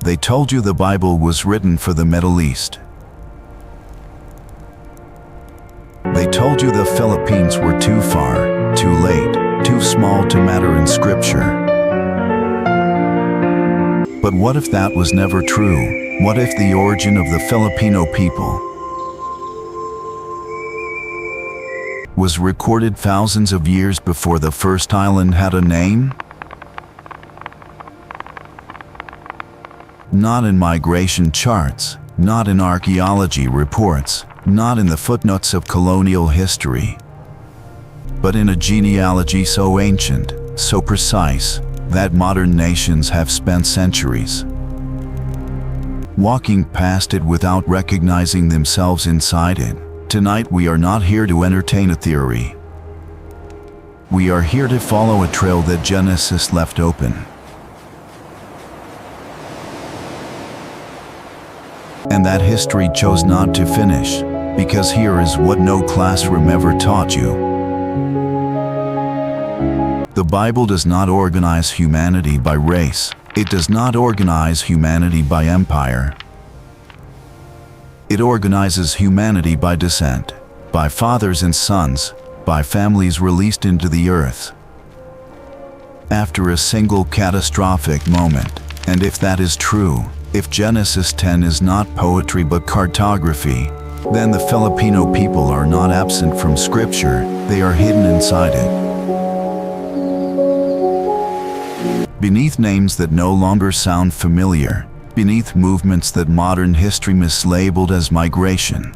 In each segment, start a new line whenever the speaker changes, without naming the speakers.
They told you the Bible was written for the Middle East. They told you the Philippines were too far, too late, too small to matter in Scripture. But what if that was never true? What if the origin of the Filipino people was recorded thousands of years before the first island had a name? Not in migration charts, not in archaeology reports, not in the footnotes of colonial history, but in a genealogy so ancient, so precise, that modern nations have spent centuries walking past it without recognizing themselves inside it. Tonight we are not here to entertain a theory. We are here to follow a trail that Genesis left open. And that history chose not to finish, because here is what no classroom ever taught you. The Bible does not organize humanity by race. It does not organize humanity by empire. It organizes humanity by descent, by fathers and sons, by families released into the earth after a single catastrophic moment. And if that is true, if Genesis 10 is not poetry but cartography, then the Filipino people are not absent from Scripture, they are hidden inside it. Beneath names that no longer sound familiar, beneath movements that modern history mislabeled as migration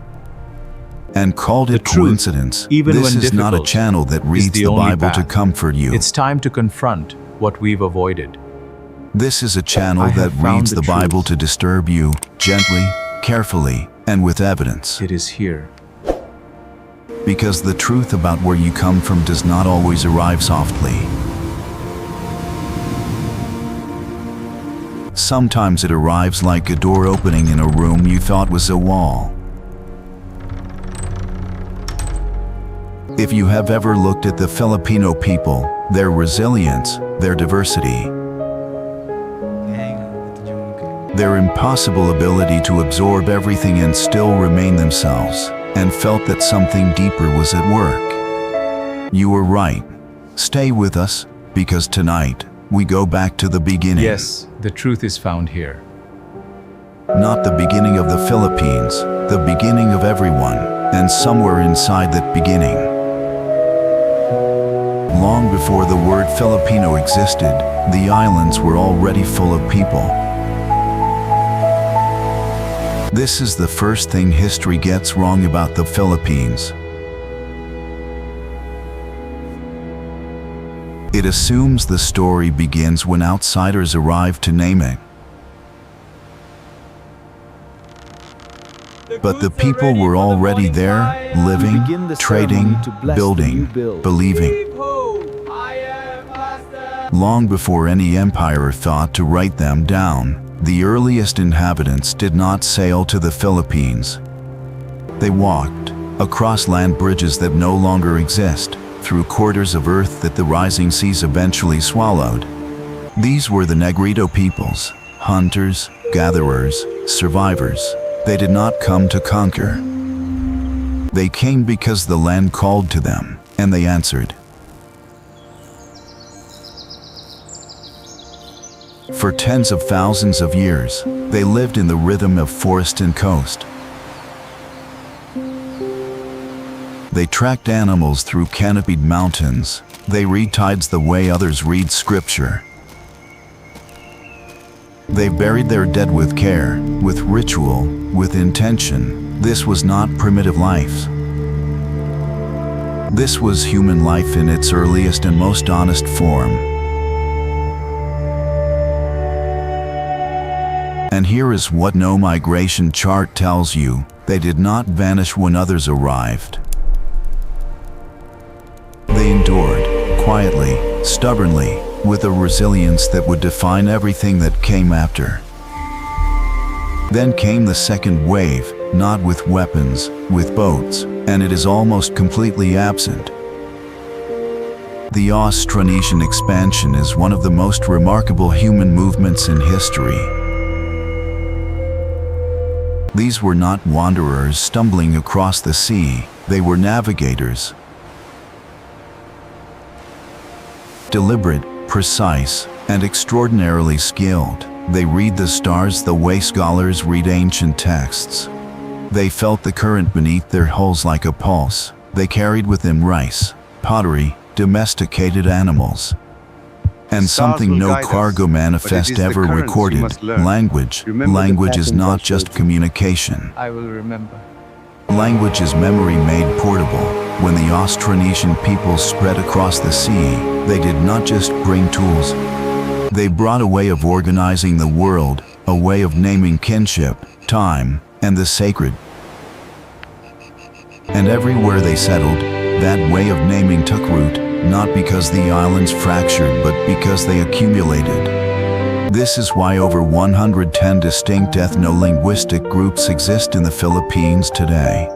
and called it coincidence, this is not a channel that reads the Bible to comfort you.
It's time to confront what we've avoided.
This is a channel that reads the Bible to disturb you, gently, carefully, and with evidence.
It is here.
Because the truth about where you come from does not always arrive softly. Sometimes it arrives like a door opening in a room you thought was a wall. If you have ever looked at the Filipino people, their resilience, their diversity, their impossible ability to absorb everything and still remain themselves, and felt that something deeper was at work, you were right. Stay with us, because tonight, we go back to the beginning.
Yes, the truth is found here.
Not the beginning of the Philippines, the beginning of everyone, and somewhere inside that beginning, long before the word Filipino existed, the islands were already full of people. This is the first thing history gets wrong about the Philippines. It assumes the story begins when outsiders arrive to name it. But the people were already there, living, trading, building, believing. Long before any empire thought to write them down, the earliest inhabitants did not sail to the Philippines. They walked across land bridges that no longer exist, through corridors of earth that the rising seas eventually swallowed. These were the Negrito peoples, hunters, gatherers, survivors. They did not come to conquer. They came because the land called to them, and they answered. For tens of thousands of years, they lived in the rhythm of forest and coast. They tracked animals through canopied mountains. They read tides the way others read Scripture. They buried their dead with care, with ritual, with intention. This was not primitive life. This was human life in its earliest and most honest form. And here is what no migration chart tells you: they did not vanish when others arrived. They endured, quietly, stubbornly, with a resilience that would define everything that came after. Then came the second wave, not with weapons, with boats, and it is almost completely absent. The Austronesian expansion is one of the most remarkable human movements in history. These were not wanderers stumbling across the sea, they were navigators. Deliberate, precise, and extraordinarily skilled, they read the stars the way scholars read ancient texts. They felt the current beneath their hulls like a pulse. They carried with them rice, pottery, domesticated animals, and something no cargo manifest ever recorded, language. Language is not just communication.
I will remember.
Language is memory made portable. When the Austronesian peoples spread across the sea, they did not just bring tools. They brought a way of organizing the world, a way of naming kinship, time, and the sacred. And everywhere they settled, that way of naming took root, not because the islands fractured but because they accumulated. This is why over 110 distinct ethno-linguistic groups exist in the Philippines today.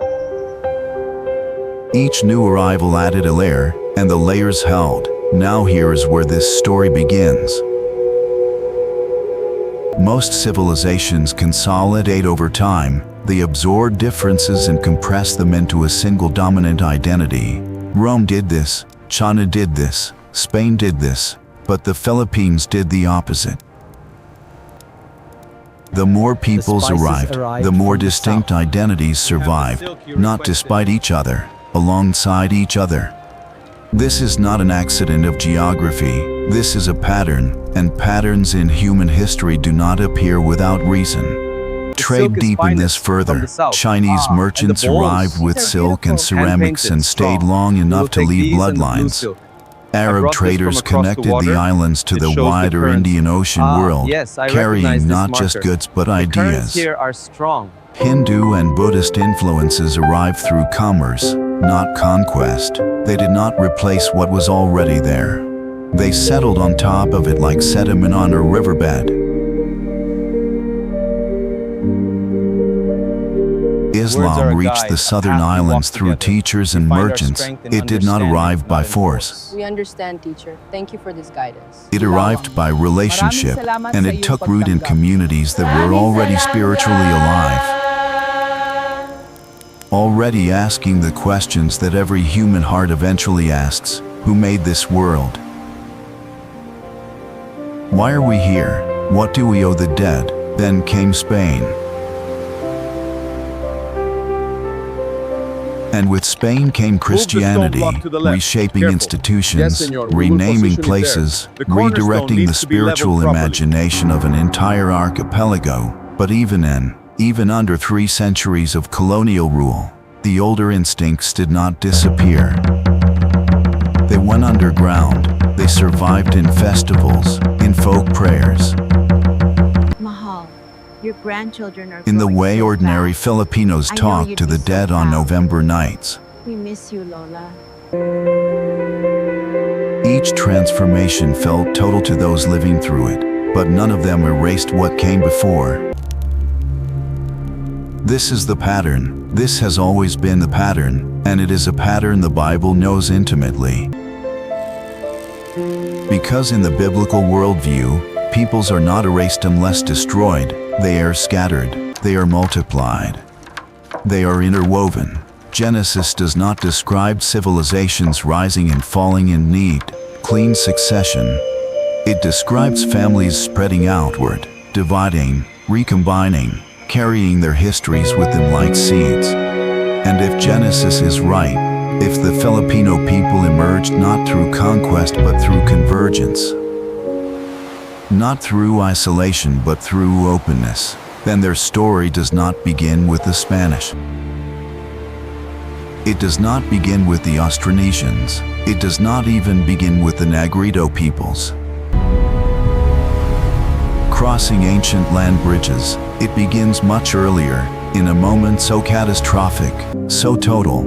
Each new arrival added a layer, and the layers held. Now here is where this story begins. Most civilizations consolidate over time. They absorb differences and compress them into a single dominant identity. Rome did this, China did this, Spain did this, but the Philippines did the opposite. The more peoples arrived, the more distinct identities survived, not despite each other, alongside each other. This is not an accident of geography, this is a pattern, and patterns in human history do not appear without reason. Trade deepened this further. Chinese merchants arrived with silk and ceramics and stayed long enough to leave bloodlines. Arab traders connected the islands to the wider Indian Ocean world, carrying not just goods but ideas. Hindu and Buddhist influences arrived through commerce, not conquest. They did not replace what was already there. They settled on top of it like sediment on a riverbed. Islam reached the southern islands through teachers and merchants. It did not arrive by force.
We understand, teacher. Thank you for this guidance.
It arrived by relationship, and it took root in communities that were already spiritually alive, already asking the questions that every human heart eventually asks: who made this world? Why are we here? What do we owe the dead? Then came Spain. And with Spain came Christianity, reshaping institutions, renaming places, redirecting the spiritual imagination of an entire archipelago. But even under 3 centuries of colonial rule, the older instincts did not disappear. They went underground. They survived in festivals, in folk prayers,
your grandchildren are
in the
growing
way
so
ordinary
fast.
Filipinos
I know
talk
you'd
to
be
the
so
dead on
proud.
November nights.
We miss you, Lola.
Each transformation felt total to those living through it, but none of them erased what came before. This is the pattern. This has always been the pattern, and it is a pattern the Bible knows intimately. Because in the biblical worldview, peoples are not erased unless destroyed. They are scattered. They are multiplied. They are interwoven. Genesis does not describe civilizations rising and falling in neat, clean succession. It describes families spreading outward, dividing, recombining, carrying their histories with them like seeds. And if Genesis is right, if the Filipino people emerged not through conquest but through convergence, not through isolation but through openness, then their story does not begin with the Spanish. It does not begin with the Austronesians. It does not even begin with the Negrito peoples. Crossing ancient land bridges, it begins much earlier, in a moment so catastrophic, so total,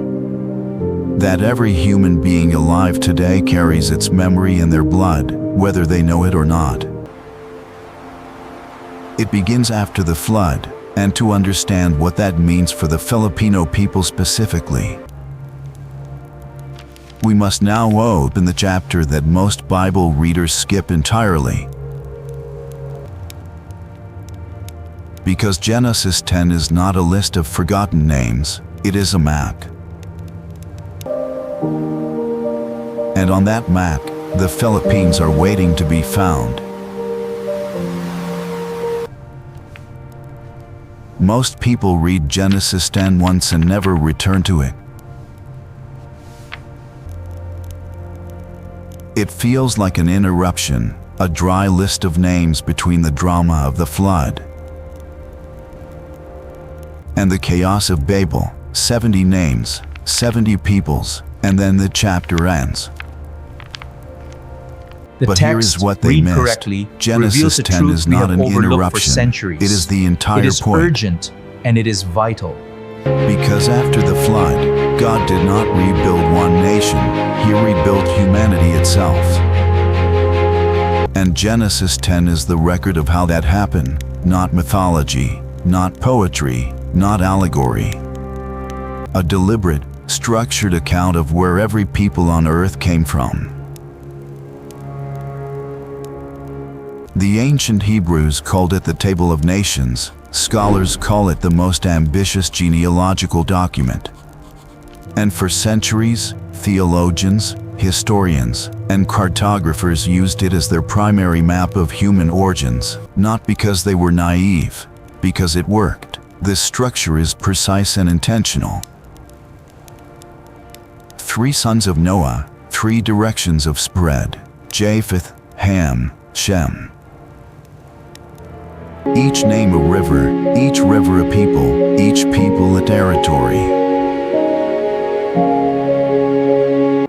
that every human being alive today carries its memory in their blood, whether they know it or not. It begins after the flood, and to understand what that means for the Filipino people specifically, we must now open the chapter that most Bible readers skip entirely. Because Genesis 10 is not a list of forgotten names, it is a map. And on that map, the Philippines are waiting to be found. Most people read Genesis 10 once and never return to it. It feels like an interruption, a dry list of names between the drama of the flood and the chaos of Babel, 70 names, 70 peoples, and then the chapter ends.
The
But here is
text,
what they
read
missed.
correctly,
Genesis
reveals a
10
truth
is
we
not
have
an
overlooked for
interruption.
centuries.
It is the entire
It is
point.
urgent and it is vital.
Because after the flood, God did not rebuild one nation, He rebuilt humanity itself. And Genesis 10 is the record of how that happened, not mythology, not poetry, not allegory. A deliberate, structured account of where every people on earth came from. The ancient Hebrews called it the Table of Nations. Scholars call it the most ambitious genealogical document. And for centuries, theologians, historians, and cartographers used it as their primary map of human origins, not because they were naive, because it worked. This structure is precise and intentional. 3 sons of Noah, 3 directions of spread: Japheth, Ham, Shem. Each name a river, each river a people, each people a territory.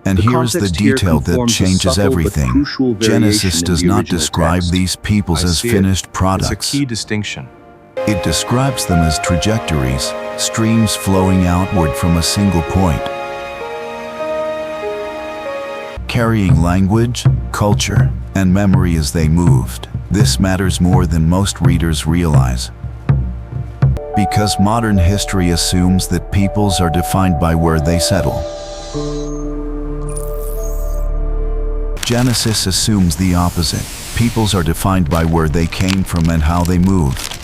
And here's the detail that changes everything. Genesis does not describe these peoples as finished products.
It's a key distinction.
It describes them as trajectories, streams flowing outward from a single point, carrying language, culture, and memory as they moved. This matters more than most readers realize. Because modern history assumes that peoples are defined by where they settle. Genesis assumes the opposite. Peoples are defined by where they came from and how they moved.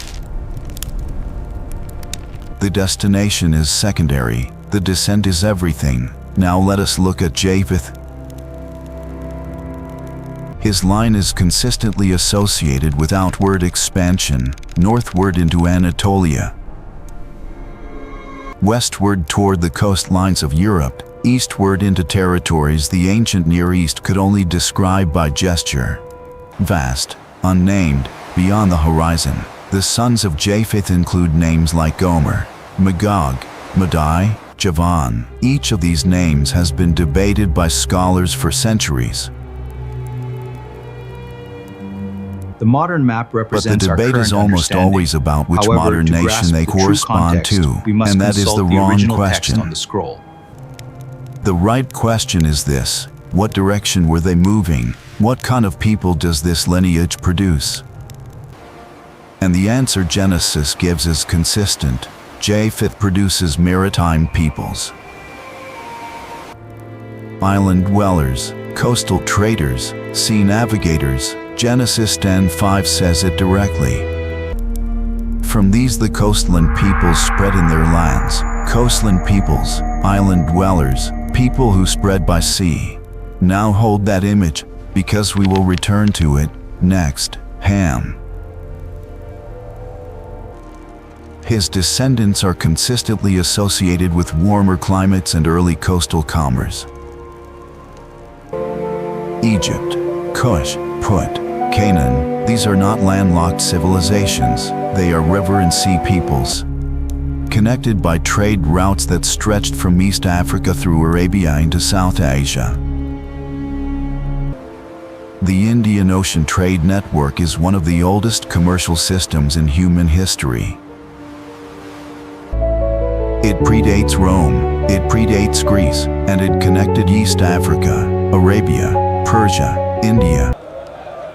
The destination is secondary, the descent is everything. Now let us look at Japheth. His line is consistently associated with outward expansion, northward into Anatolia, westward toward the coastlines of Europe, eastward into territories the ancient Near East could only describe by gesture. Vast, unnamed, beyond the horizon. The sons of Japheth include names like Gomer, Magog, Madai, Javan. Each of these names has been debated by scholars for centuries.
The modern map
But the
represents our
debate
current
is almost
understanding.
always about which
However,
modern
to
nation
grasp
they
the true
correspond
context,
to,
we must
and that is
consult
the
the
wrong
original text
question.
on the scroll.
The right question is this: what direction were they moving? What kind of people does this lineage produce? And the answer Genesis gives is consistent. Japheth produces maritime peoples, island dwellers, coastal traders, sea navigators. Genesis 10:5 says it directly. From these the coastland peoples spread in their lands. Coastland peoples, island dwellers, people who spread by sea. Now hold that image, because we will return to it next. Ham. His descendants are consistently associated with warmer climates and early coastal commerce. Egypt, Cush, Put, Canaan, these are not landlocked civilizations, they are river and sea peoples, connected by trade routes that stretched from East Africa through Arabia into South Asia. The Indian Ocean trade network is one of the oldest commercial systems in human history. It predates Rome, it predates Greece, and it connected East Africa, Arabia, Persia, India,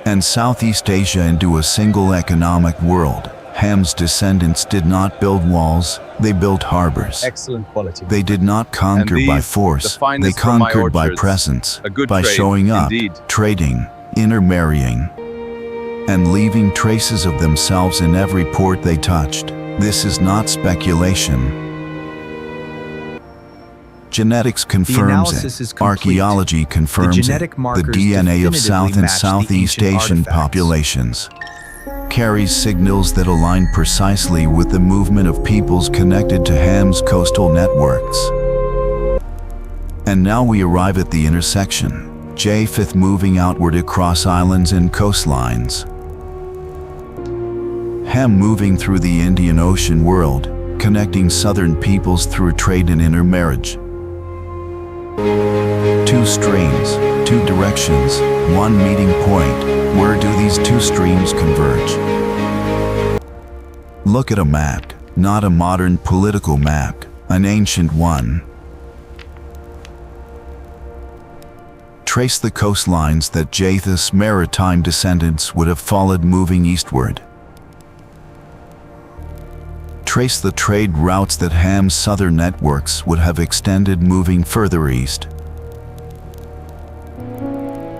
and Southeast Asia into a single economic world. Ham's descendants did not build walls, they built harbors.
Excellent quality.
They did not conquer
And
by
these,
force,
the
they
finest from my
conquered by
orchards.
presence,
A good
by
trade,
showing up,
indeed.
trading, intermarrying, and leaving traces of themselves in every port they touched. This is not speculation. Genetics confirms
analysis
it.
is complete.
Archaeology confirms
The genetic
it.
markers
The DNA of
definitively
South and
match the
Southeast
ancient
Asian
artifacts.
populations carries signals that align precisely with the movement of peoples connected to Ham's coastal networks. And now we arrive at the intersection. Japheth moving outward across islands and coastlines. Ham moving through the Indian Ocean world, connecting southern peoples through trade and intermarriage. Two streams, two directions, one meeting point. Where do these two streams converge? Look at a map, not a modern political map, an ancient one. Trace the coastlines that Japheth's maritime descendants would have followed moving eastward. Trace the trade routes that Ham's southern networks would have extended moving further east.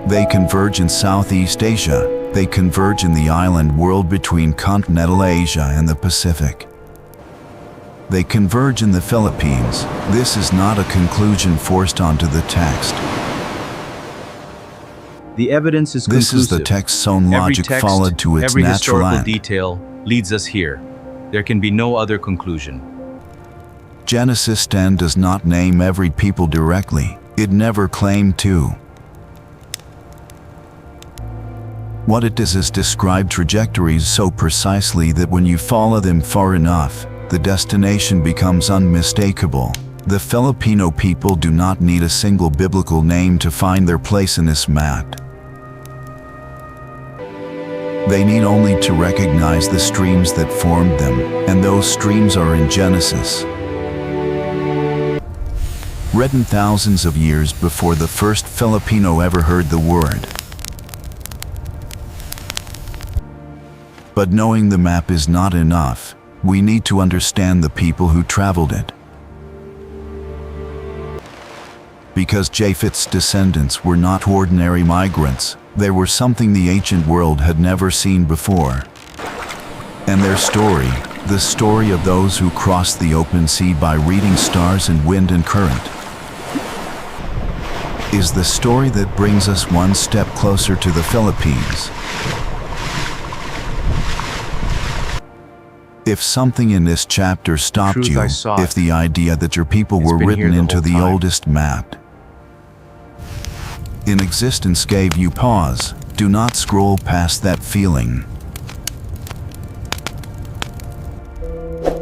They converge in Southeast Asia. They converge in the island world between continental Asia and the Pacific. They converge in the Philippines. This is not a conclusion forced onto the text.
The evidence is
This
conclusive.
is the text's own
Every
logic
text,
followed to its
every
natural
historical
end.
detail leads us here. There can be no other conclusion.
Genesis 10 does not name every people directly. It never claimed to. What it does is describe trajectories so precisely that when you follow them far enough, the destination becomes unmistakable. The Filipino people do not need a single biblical name to find their place in this map. They need only to recognize the streams that formed them, and those streams are in Genesis. Written thousands of years before the first Filipino ever heard the word. But knowing the map is not enough. We need to understand the people who traveled it. Because Japheth's descendants were not ordinary migrants, they were something the ancient world had never seen before. And their story, the story of those who crossed the open sea by reading stars and wind and current, is the story that brings us one step closer to the Philippines. If something in this chapter stopped
Truth,
you,
I saw
if
it.
the idea that your people
It's
were
been
written
here the
into
whole
the
time.
oldest map in existence gave you pause, do not scroll past that feeling.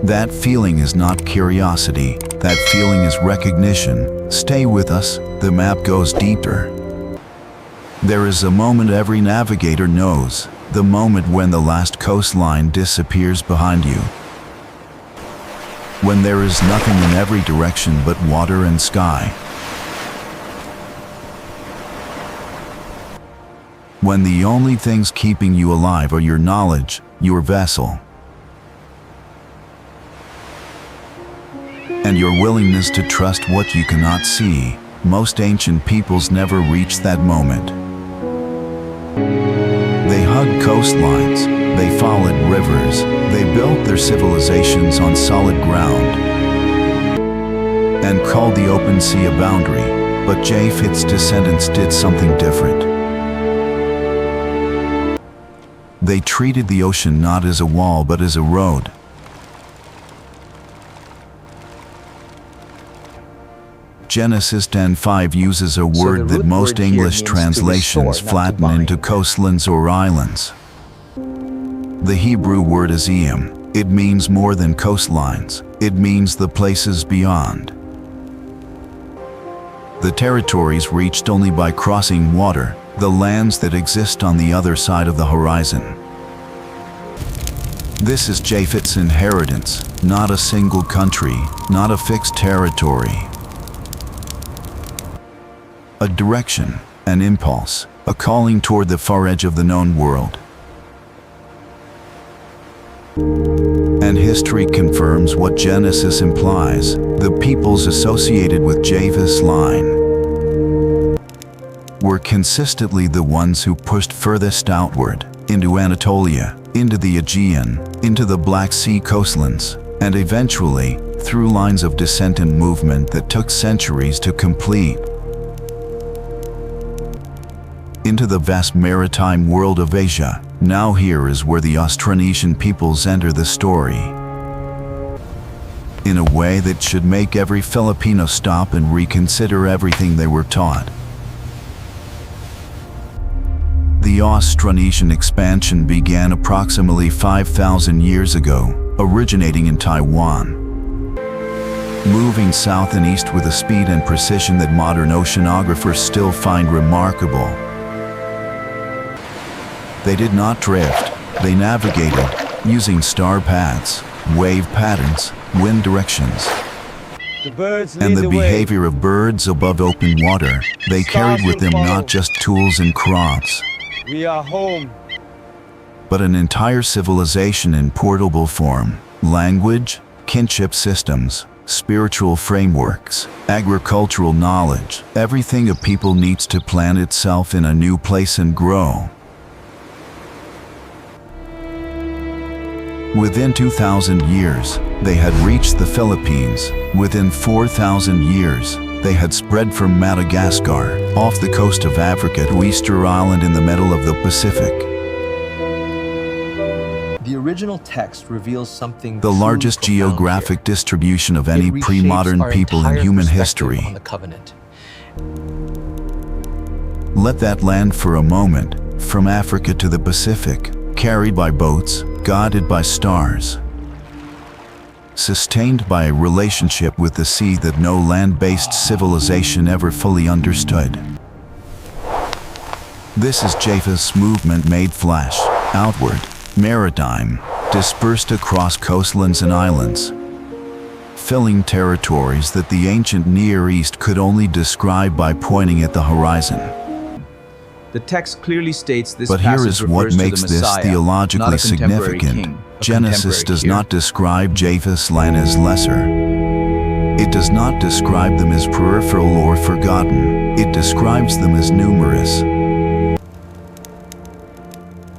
That feeling is not curiosity, that feeling is recognition. Stay with us, the map goes deeper. There is a moment every navigator knows, the moment when the last coastline disappears behind you. When there is nothing in every direction but water and sky. When the only things keeping you alive are your knowledge, your vessel, and your willingness to trust what you cannot see. Most ancient peoples never reached that moment. They hugged coastlines, they followed rivers, they built their civilizations on solid ground, and called the open sea a boundary. But Japheth's descendants did something different. They treated the ocean not as a wall but as a road. Genesis 10:5 uses a word that
root
most
word here
English
means to
translations
restore, not to
flatten
bind.
into coastlands or islands. The Hebrew word is "eam." It means more than coastlines. It means the places beyond. The territories reached only by crossing water, the lands that exist on the other side of the horizon. This is Japheth's inheritance, not a single country, not a fixed territory. A direction, an impulse, a calling toward the far edge of the known world. And history confirms what Genesis implies, the peoples associated with Japheth's line were consistently the ones who pushed furthest outward, into Anatolia, into the Aegean, into the Black Sea coastlands, and eventually, through lines of descent and movement that took centuries to complete, into the vast maritime world of Asia. Now here is where the Austronesian peoples enter the story, in a way that should make every Filipino stop and reconsider everything they were taught. The Austronesian expansion began approximately 5,000 years ago, originating in Taiwan, moving south and east with a speed and precision that modern oceanographers still find remarkable. They did not drift, they navigated, using star paths, wave patterns, wind directions, and the behavior of birds above open water. They carried with them not just tools and crops,
We are home.
but an entire civilization in portable form. Language, kinship systems, spiritual frameworks, agricultural knowledge, everything a people needs to plant itself in a new place and grow. Within 2,000 years, they had reached the Philippines. Within 4,000 years, they had spread from Madagascar, off the coast of Africa, to Easter Island in the middle of the Pacific.
The original text reveals something
The
truly
largest
profound
geographic
here.
distribution of
It
any
reshapes
pre-modern
our
people in
entire
human
perspective
history.
on the covenant.
Let that land for a moment, from Africa to the Pacific, carried by boats, guided by stars, sustained by a relationship with the sea that no land-based civilization ever fully understood. This is Japheth's movement made flash, outward, maritime, dispersed across coastlands and islands, filling territories that the ancient Near East could only describe by pointing at the horizon.
The text clearly states this
But here
passage
is what
refers to
makes
the
this
Messiah,
theologically
not a contemporary
significant.
king, a
Genesis
contemporary
does
here.
not describe Japheth's line as lesser. It does not describe them as peripheral or forgotten. It describes them as numerous.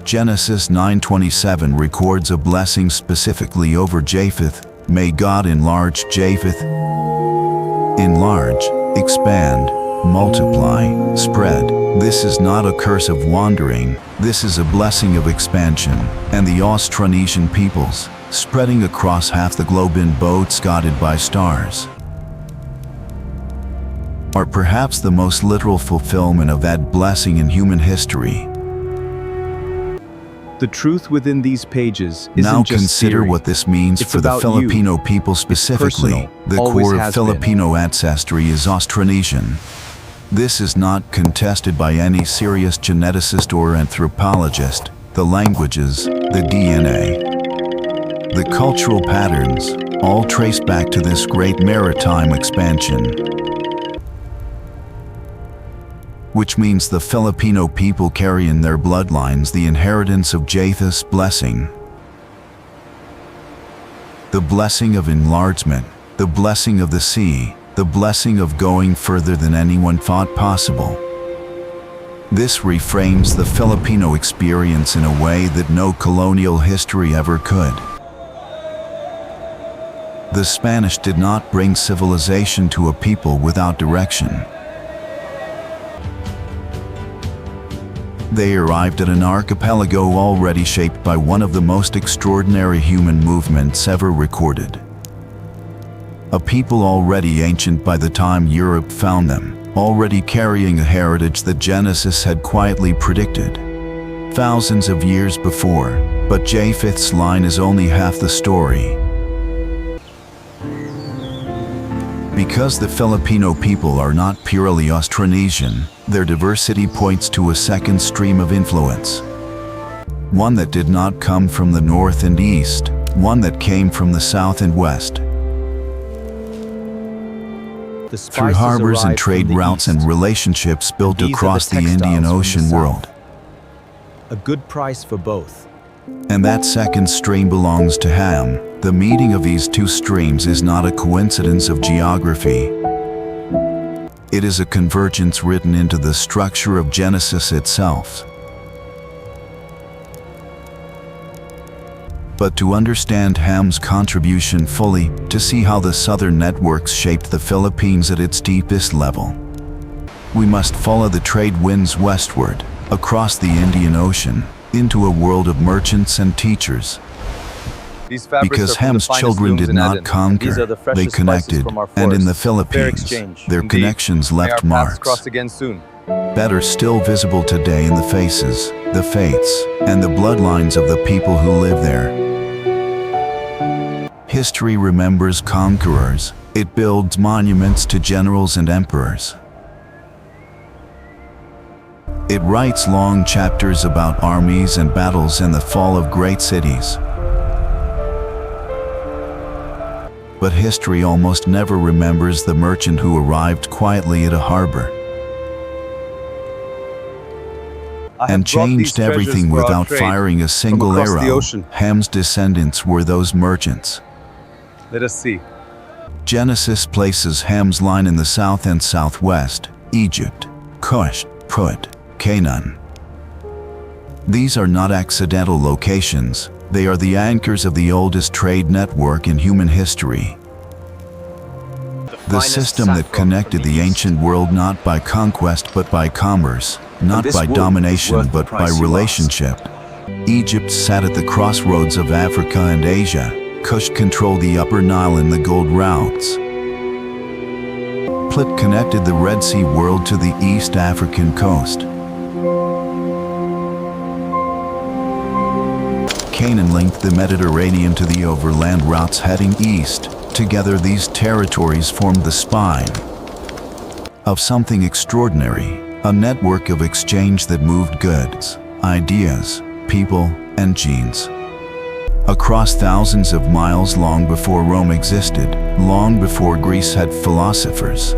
Genesis 9:27 records a blessing specifically over Japheth. May God enlarge Japheth. Enlarge, expand, multiply, spread. This is not a curse of wandering, this is a blessing of expansion. And the Austronesian peoples, spreading across half the globe in boats guided by stars, are perhaps the most literal fulfillment of that blessing in human history.
The truth within these pages isn't
Now
just
consider
theory.
what this means
It's
for the
about
Filipino
you.
people specifically.
personal,
The
always
core of
has been.
Filipino ancestry is Austronesian. This is not contested by any serious geneticist or anthropologist. The languages, the DNA, the cultural patterns, all trace back to this great maritime expansion. Which means the Filipino people carry in their bloodlines the inheritance of Japheth's blessing. The blessing of enlargement, the blessing of the sea, the blessing of going further than anyone thought possible. This reframes the Filipino experience in a way that no colonial history ever could. The Spanish did not bring civilization to a people without direction. They arrived at an archipelago already shaped by one of the most extraordinary human movements ever recorded. A people already ancient by the time Europe found them, already carrying a heritage that Genesis had quietly predicted thousands of years before. But Japheth's line is only half the story. Because the Filipino people are not purely Austronesian, their diversity points to a second stream of influence. One that did not come from the north and east, one that came from the south and west.
The
Through
spices
harbors and
arrived from
trade
the
routes
east.
and relationships built
These are the
across the
textiles
Indian
from the
Ocean
south.
world.
A good price for both.
And that second stream belongs to Ham. The meeting of these two streams is not a coincidence of geography. It is a convergence written into the structure of Genesis itself. But to understand Ham's contribution fully, to see how the southern networks shaped the Philippines at its deepest level, we must follow the trade winds westward, across the Indian Ocean, into a world of merchants and teachers.
These fabrics
Because
are from the
Ham's
finest
children
looms
did
in
not
Eden, and
conquer,
these are the
they
freshest spices
connected,
from our
and in the
forests. Fair
Philippines,
exchange.
their
Indeed.
connections
May our
left
paths
marks.
cross again soon.
Better still visible today in the faces, the faiths, and the bloodlines of the people who live there. History remembers conquerors. It builds monuments to generals and emperors. It writes long chapters about armies and battles and the fall of great cities. But history almost never remembers the merchant who arrived quietly at a harbor and changed everything without firing a single
across the
arrow.
ocean.
Ham's descendants were those merchants.
Let us see.
Genesis places Ham's line in the south and southwest, Egypt, Cush, Put, Canaan. These are not accidental locations, they are the anchors of the oldest trade network in human history. The system that connected the ancient world not by conquest but by commerce, not by domination but by relationship. Egypt sat at the crossroads of Africa and Asia. Cush controlled the Upper Nile and the gold routes. Put connected the Red Sea world to the East African coast. Canaan linked the Mediterranean to the overland routes heading east. Together these territories formed the spine of something extraordinary, a network of exchange that moved goods, ideas, people, and genes. Across thousands of miles long before Rome existed, long before Greece had philosophers,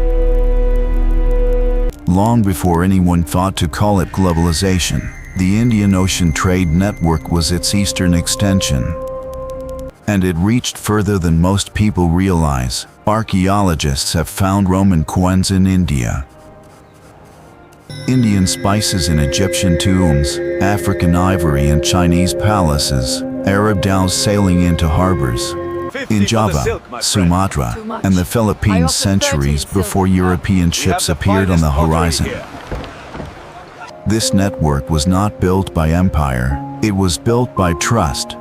long before anyone thought to call it globalization, the Indian Ocean Trade Network was its eastern extension. And it reached further than most people realize. Archaeologists have found Roman coins in India, Indian spices in Egyptian tombs, African ivory in Chinese palaces, Arab dhows sailing into harbors in Java, Sumatra, and the Philippines centuries before European ships appeared on the horizon. This network was not built by empire, it was built by trust.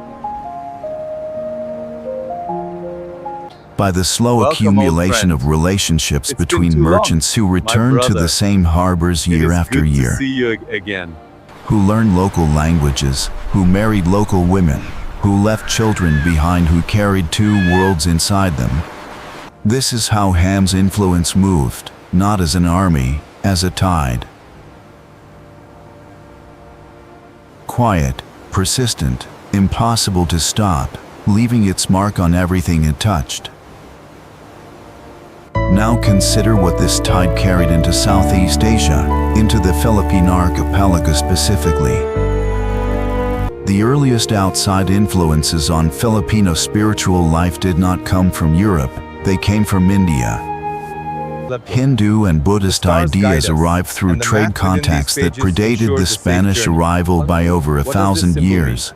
By the slow accumulation of relationships between merchants who return to the same harbors year after year,
See you again.
who learned local languages, who married local women, who left children behind who carried two worlds inside them. This is how Ham's influence moved, not as an army, as a tide. Quiet, persistent, impossible to stop, leaving its mark on everything it touched. Now consider what this tide carried into Southeast Asia, into the Philippine archipelago specifically. The earliest outside influences on Filipino spiritual life did not come from Europe, they came from India. Hindu and Buddhist ideas arrived through trade contacts that predated the Spanish arrival by over 1,000 years.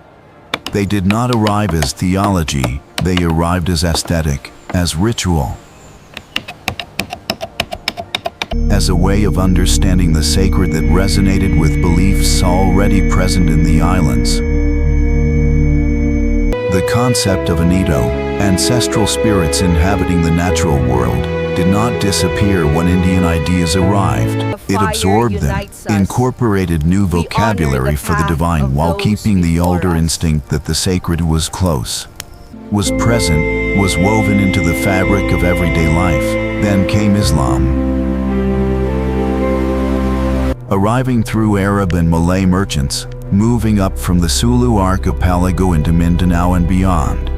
They did not arrive as theology, they arrived as aesthetic, as ritual, as a way of understanding the sacred that resonated with beliefs already present in the islands. The concept of Anito, ancestral spirits inhabiting the natural world, did not disappear when Indian ideas arrived. It absorbed them, incorporated new vocabulary for the divine while keeping the older instinct that the sacred was close, was present, was woven into the fabric of everyday life. Then came Islam, arriving through Arab and Malay merchants, moving up from the Sulu archipelago into Mindanao and beyond.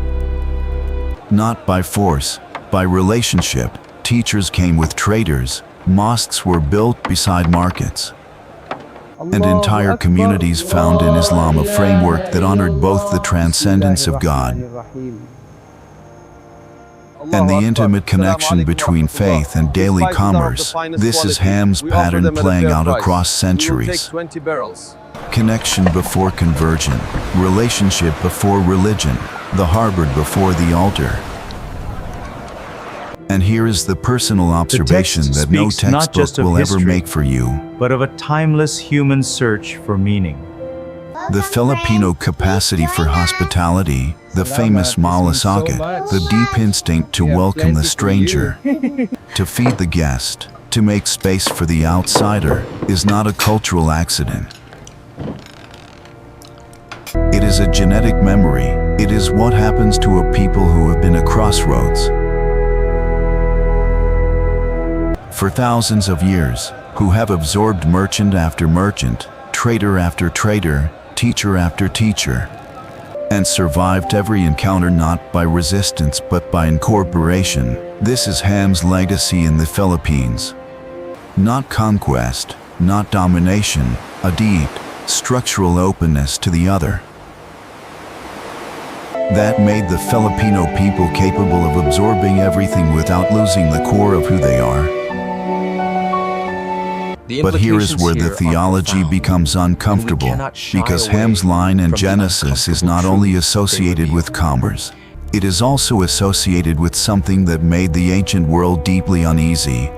Not by force, by relationship. Teachers came with traders, mosques were built beside markets, and entire communities found in Islam a framework that honored both the transcendence of God and the intimate connection between faith and daily commerce. This is Ham's pattern playing out across centuries. Connection before conversion, relationship before religion, the harbored before the altar. And here is the personal observation that no
speaks not just
textbook
of
will ever
history,
make for you.
but of a timeless human search for meaning.
The Filipino capacity for hospitality, the famous malasakit, the deep instinct to welcome the stranger, to feed the guest, to make space for the outsider, is not a cultural accident. It is a genetic memory. It is what happens to a people who have been at crossroads for thousands of years, who have absorbed merchant after merchant, trader after trader, teacher after teacher, and survived every encounter not by resistance but by incorporation. This is Ham's legacy in the Philippines. Not conquest, not domination, a deep, structural openness to the other. That made the Filipino people capable of absorbing everything without losing the core of who they are. But here is where the theology becomes uncomfortable, because Ham's line in Genesis is not only associated with commerce, it is also associated with something that made the ancient world deeply uneasy.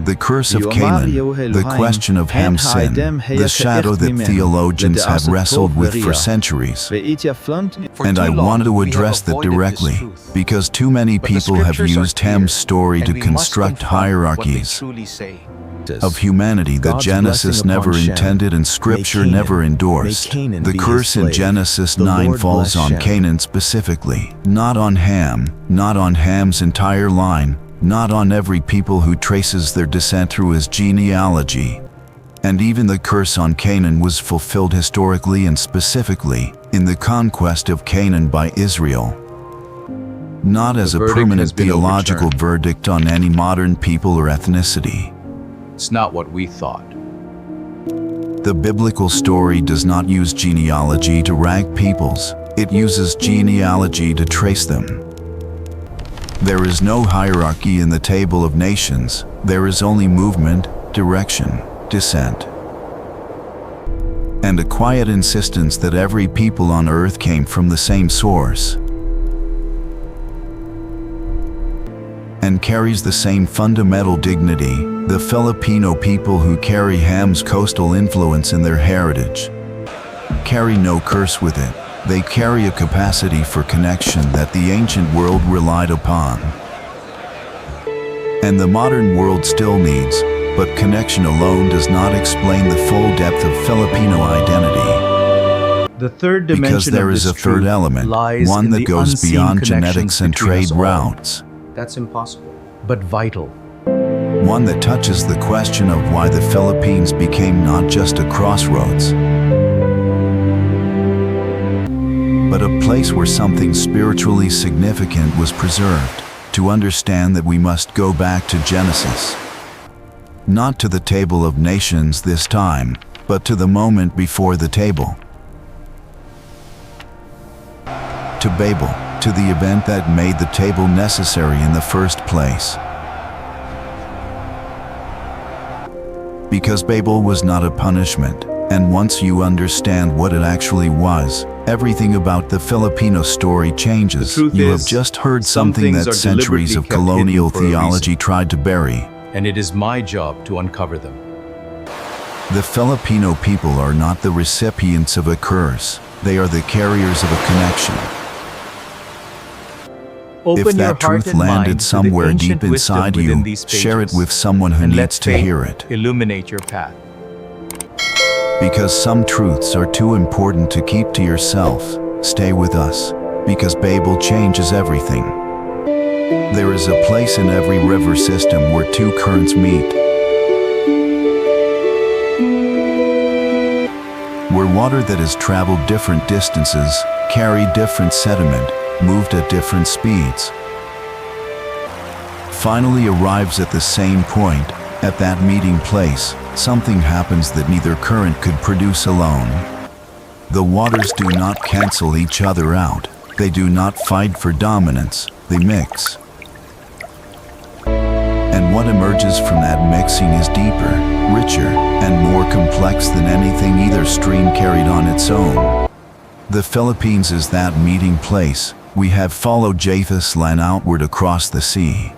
The curse of Canaan, the question of Ham's sin, the shadow that theologians have wrestled with for centuries. And I want to address that directly, because too many people have used Ham's story to construct hierarchies of humanity that Genesis never intended and Scripture never endorsed. The curse in Genesis 9 falls on Canaan specifically, not on Ham, not on Ham's entire line, not on every people who traces their descent through his genealogy. And even the curse on Canaan was fulfilled historically and specifically in the conquest of Canaan by Israel. Not as a permanent theological verdict on any modern people or ethnicity.
It's not what we thought.
The biblical story does not use genealogy to rank peoples. It uses genealogy to trace them. There is no hierarchy in the table of nations. There is only movement, direction, descent, and a quiet insistence that every people on earth came from the same source and carries the same fundamental dignity. The Filipino people who carry Ham's coastal influence in their heritage carry no curse with it. They carry a capacity for connection that the ancient world relied upon, and the modern world still needs, but connection alone does not explain the full depth of Filipino identity.
The third dimension
Because there is a third element, one that goes beyond genetics and trade routes.
That's impossible, but vital.
One that touches the question of why the Philippines became not just a crossroads, but a place where something spiritually significant was preserved. To understand that we must go back to Genesis. Not to the table of nations this time, but to the moment before the table. To Babel, to the event that made the table necessary in the first place. Because Babel was not a punishment, and once you understand what it actually was, everything about the Filipino story changes. You have just heard something that centuries of colonial theology tried to bury.
And it is my job to uncover them.
The Filipino people are not the recipients of a curse. They are the carriers of a connection. If that truth landed somewhere deep inside you, share it with someone who needs to hear it.
Illuminate your path.
Because some truths are too important to keep to yourself, stay with us. Because Babel changes everything. There is a place in every river system where two currents meet. Where water that has traveled different distances, carried different sediment, moved at different speeds, finally arrives at the same point. At that meeting place, something happens that neither current could produce alone. The waters do not cancel each other out. They do not fight for dominance, they mix. And what emerges from that mixing is deeper, richer, and more complex than anything either stream carried on its own. The Philippines is that meeting place. We have followed Japheth's land outward across the sea.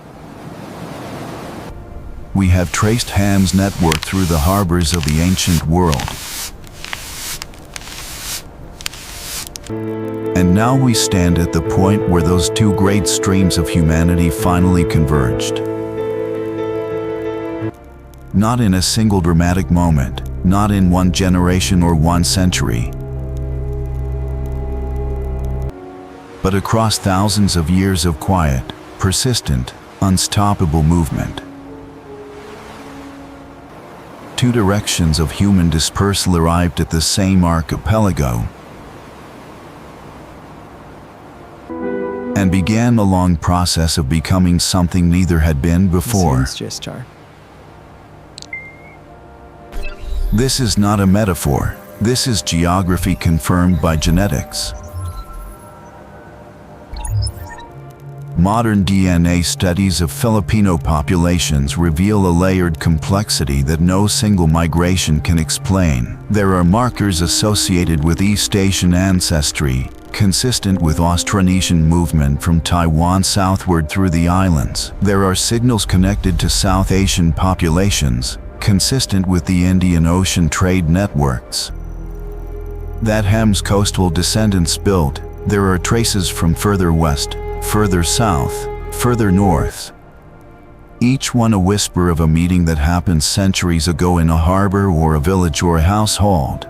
We have traced Ham's network through the harbors of the ancient world. And now we stand at the point where those two great streams of humanity finally converged. Not in a single dramatic moment, not in one generation or one century, but across thousands of years of quiet, persistent, unstoppable movement. Two directions of human dispersal arrived at the same archipelago and began a long process of becoming something neither had been before. This is not a metaphor. This is geography confirmed by genetics. Modern DNA studies of Filipino populations reveal a layered complexity that no single migration can explain. There are markers associated with East Asian ancestry, consistent with Austronesian movement from Taiwan southward through the islands. There are signals connected to South Asian populations, consistent with the Indian Ocean trade networks that Ham's coastal descendants built. There are traces from further west, further south, further north. Each one a whisper of a meeting that happened centuries ago in a harbor or a village or a household.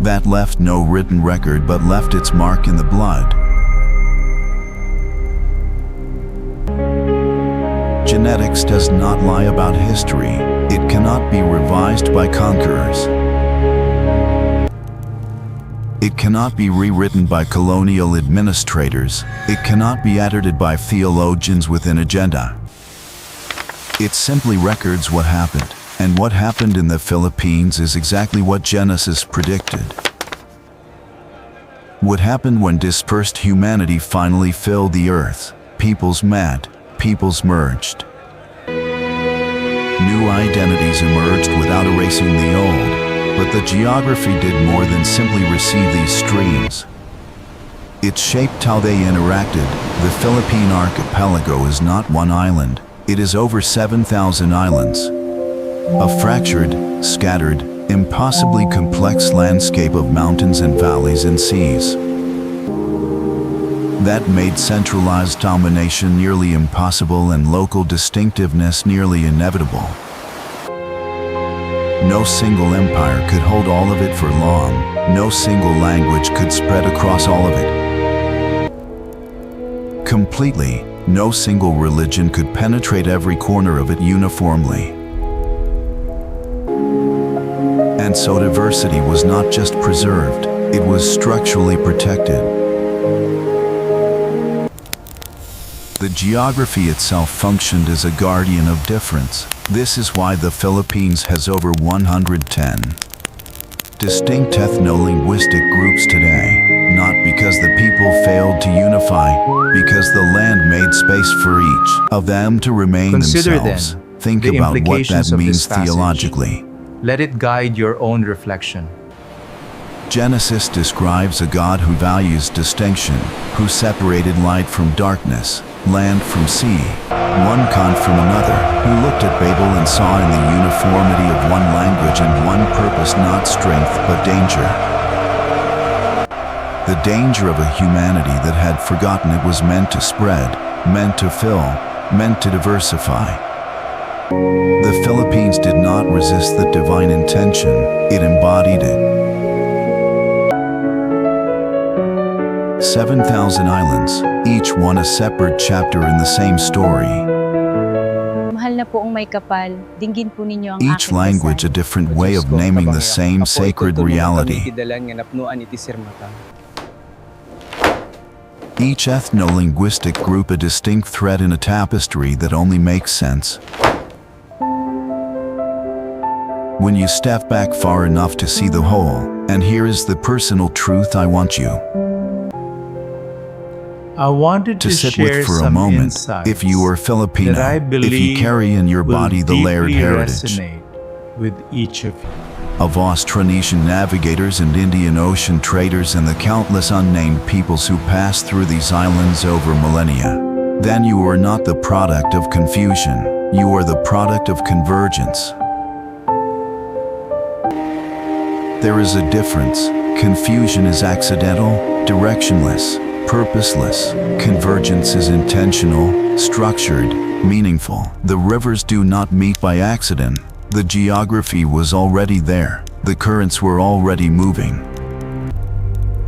That left no written record but left its mark in the blood. Genetics does not lie about history. It cannot be revised by conquerors. It cannot be rewritten by colonial administrators. It cannot be edited by theologians with an agenda. It simply records what happened, and what happened in the Philippines is exactly what Genesis predicted. What happened when dispersed humanity finally filled the earth? Peoples met, peoples merged. New identities emerged without erasing the old. But the geography did more than simply receive these streams. It shaped how they interacted. The Philippine archipelago is not one island. It is over 7,000 islands. A fractured, scattered, impossibly complex landscape of mountains and valleys and seas. That made centralized domination nearly impossible and local distinctiveness nearly inevitable. No single empire could hold all of it for long. No single language could spread across all of it completely. No single religion could penetrate every corner of it uniformly. And so diversity was not just preserved, it was structurally protected. The geography itself functioned as a guardian of difference. This is why the Philippines has over 110 distinct ethno-linguistic groups today. Not because the people failed to unify, because the land made space for each of them to remain
Consider
themselves.
then
Think
the
about what
implications
that
of
means
this passage.
theologically.
Let it guide your own reflection.
Genesis describes a God who values distinction, who separated light from darkness, land from sea, one kind from another, who looked at Babel and saw in the uniformity of one language and one purpose not strength but danger. The danger of a humanity that had forgotten it was meant to spread, meant to fill, meant to diversify. The Philippines did not resist that divine intention, it embodied it. 7,000 islands, each one a separate chapter in the same story.
Mahal na poong may kapal, dinggin po ninyo ang
Each
aking
language a
dasal.
different way of naming the same sacred reality. Each ethno-linguistic group a distinct thread in a tapestry that only makes sense when you step back far enough to see the whole. And here is the personal truth I want you
I wanted
To
to
sit
share
with for a
some
moment,
insights
if you are Filipino,
that I
if you
believe
carry in your
will
body the layered
deeply
heritage
resonate with each of you.
of Austronesian navigators and Indian Ocean traders and the countless unnamed peoples who passed through these islands over millennia, then you are not the product of confusion, you are the product of convergence. There is a difference. Confusion is accidental, directionless, purposeless. Convergence is intentional, structured, meaningful. The rivers do not meet by accident. The geography was already there. The currents were already moving.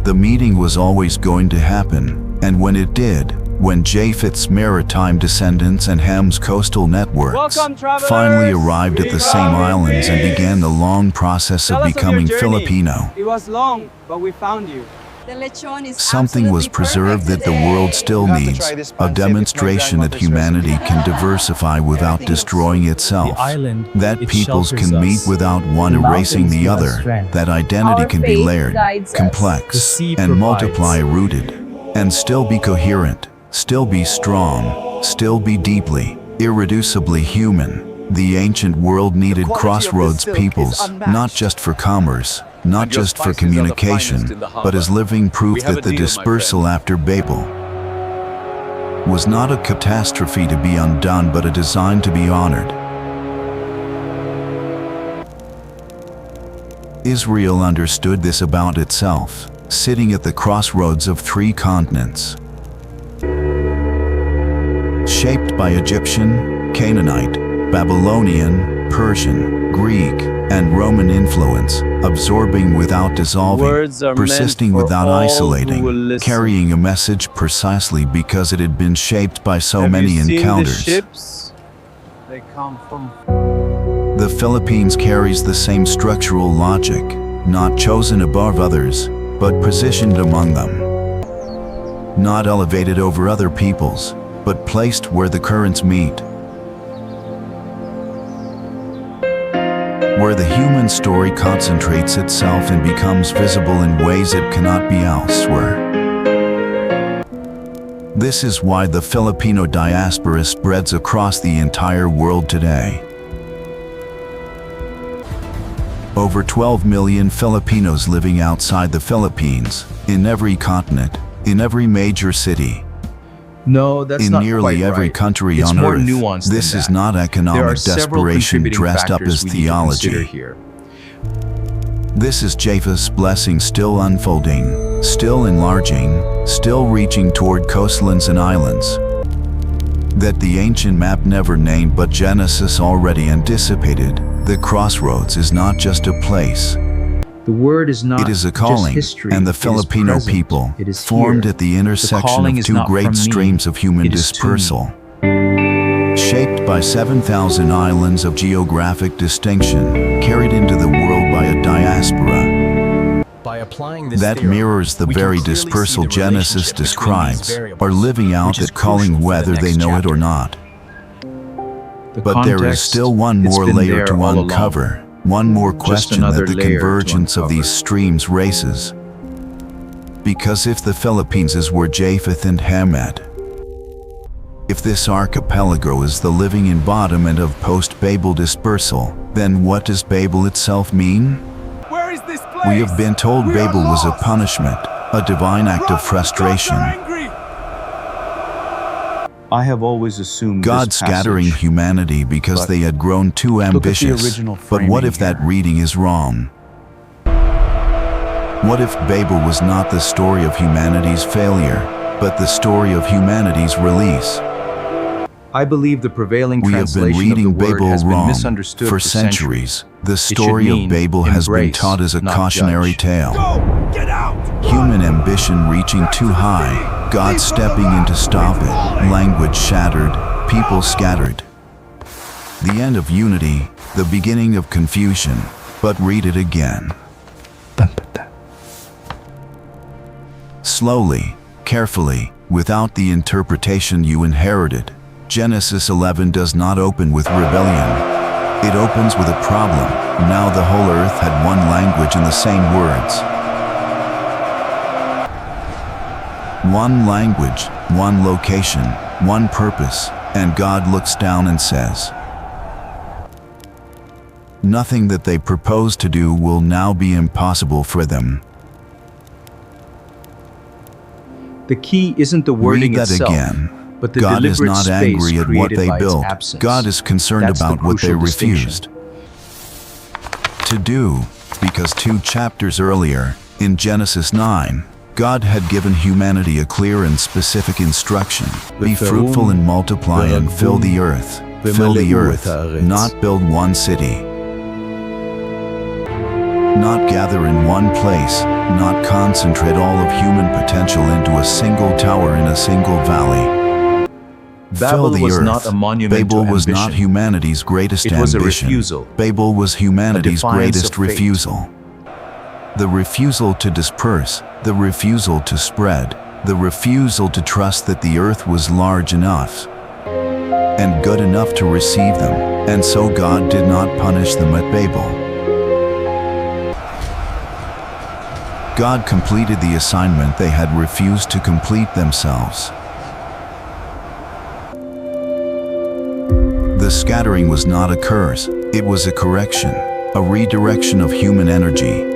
The meeting was always going to happen, and when it did, when Japheth's maritime descendants and Ham's coastal networks finally arrived at the same islands and began the long process of becoming Filipino,
It was long, but we found you.
something was preserved that the world still needs, a demonstration that humanity can diversify without destroying itself, that peoples can meet without one erasing the other, that identity can be layered, complex, and multiply-rooted, and still be coherent, still be strong, still be deeply, irreducibly human. The ancient world needed crossroads peoples, not just for commerce, not just for communication, but as living proof that the dispersal after Babel was not a catastrophe to be undone, but a design to be honored. Israel understood this about itself, sitting at the crossroads of 3 continents. Shaped by Egyptian, Canaanite, Babylonian, Persian, Greek, and Roman influence, absorbing without dissolving, persisting without isolating, carrying a message precisely because it had been shaped by so many encounters.
They come from
The Philippines carries the same structural logic, not chosen above others, but positioned among them. Not elevated over other peoples, but placed where the currents meet. Where the human story concentrates itself and becomes visible in ways it cannot be elsewhere. This is why the Filipino diaspora spreads across the entire world today. Over 12 million Filipinos living outside the Philippines, in every continent, in every major city.
No, that's
In
not
nearly
quite
every
right.
country
It's
on
more
Earth,
nuanced than
this is
that.
not
There are
economic
several
desperation
contributing
dressed up
factors
as
we need to consider
theology.
here.
This is Japheth's blessing still unfolding, still enlarging, still reaching toward coastlands and islands that the ancient map never named but Genesis already anticipated. The crossroads is not just a place.
The word is not
It is a
just
calling,
history,
and the
it is
Filipino
present,
people,
it is
formed
here.
at the intersection
calling
of
is
2
not
great
from me,
streams of human
it is to me.
dispersal. Shaped by 7,000 islands of geographic distinction, carried into the world by a diaspora
By applying this
that
theorem,
mirrors the
we can
very
clearly see
dispersal
the
Genesis
relationship between these
describes,
variables,
are living out
which is
that calling
crucial for the
whether they
next
know it or
chapter.
not.
The
But there is
context,
still one
it's
more
been
layer
there
to
all along.
uncover, one more question
another
that the
layer to
convergence of these
uncover.
streams raises. Because if the Philippines is where Japheth and Ham met, if this archipelago is the living embodiment of post-Babel dispersal, then what does Babel itself mean?
Where is this place?
We have been told
We are
Babel was a
lost.
punishment, a divine act of frustration.
God, they're angry.
I have always assumed
God
this
scattering
passage,
humanity because
but
they had grown too
at the
ambitious.
original
But what
framing
if that
here.
reading is wrong? What if Babel was not the story of humanity's failure, but the story of humanity's release?
I believe the prevailing
We have been
translation
reading
of the word
Babel
has been
wrong
misunderstood
for centuries. The
should
story of
mean
Babel has been
embrace,
taught as a
not
cautionary
judge.
tale.
Go! Get out!
Human ambition reaching too high, God stepping in to stop it, language shattered, people scattered. The end of unity, the beginning of confusion. But read it again. Slowly, carefully, without the interpretation you inherited. Genesis 11 does not open with rebellion. It opens with a problem. Now the whole earth had one language and the same words. One language, one location, one purpose, and God looks down and says, nothing that they propose to do will now be impossible for them.
The key isn't the wording
Read that
itself,
again.
but the
God is
deliberate
not
space
angry at what
created
they
by its
built.
absence.
God is concerned
That's the
about what they
crucial distinction.
refused to do, because 2 chapters earlier, in Genesis 9, God had given humanity a clear and specific instruction. Be fruitful and multiply and fill the earth. Fill the earth, not build one city. Not gather in one place, not concentrate all of human potential into a single tower in a single valley. Fill
Babel
the
was
earth.
not a monument
Babel
to
was not
ambition.
humanity's greatest
It was a
ambition.
refusal.
Babel was humanity's
defiance
greatest
of fate.
refusal. The refusal to disperse, the refusal to spread, the refusal to trust that the earth was large enough and good enough to receive them, and so God did not punish them at Babel. God completed the assignment they had refused to complete themselves. The scattering was not a curse, it was a correction, a redirection of human energy,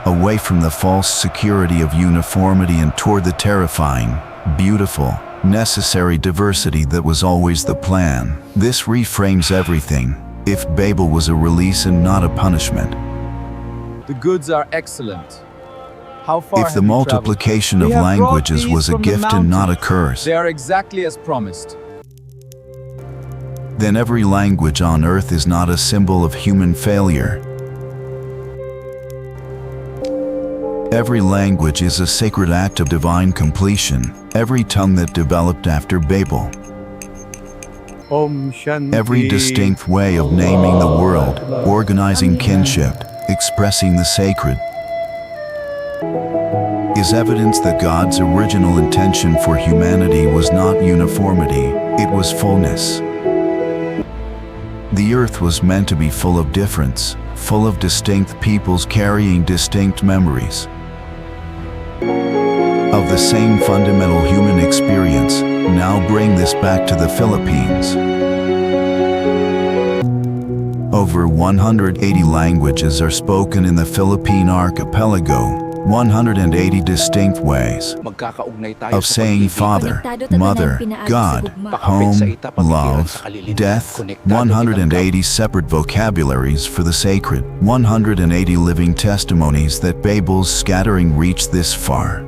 away from the false security of uniformity and toward the terrifying, beautiful, necessary diversity that was always the plan. This reframes everything. If Babel was a release and not a punishment,
The goods are excellent. How far
if the
have you
multiplication
traveled?
of
We have brought
languages
these
was a
from the
gift and not a
mountains.
curse,
They are exactly as promised.
then every language on earth is not a symbol of human failure. Every language is a sacred act of divine completion, every tongue that developed after Babel.
Om Shanti.
Every distinct way of naming the world, organizing kinship, expressing the sacred, is evidence that God's original intention for humanity was not uniformity, it was fullness. The earth was meant to be full of difference, full of distinct peoples carrying distinct memories of the same fundamental human experience. Now bring this back to the Philippines. Over 180 languages are spoken in the Philippine archipelago, 180 distinct ways of saying Father, Mother, God, home, love, death, 180 separate vocabularies for the sacred, 180 living testimonies that Babel's scattering reached this far.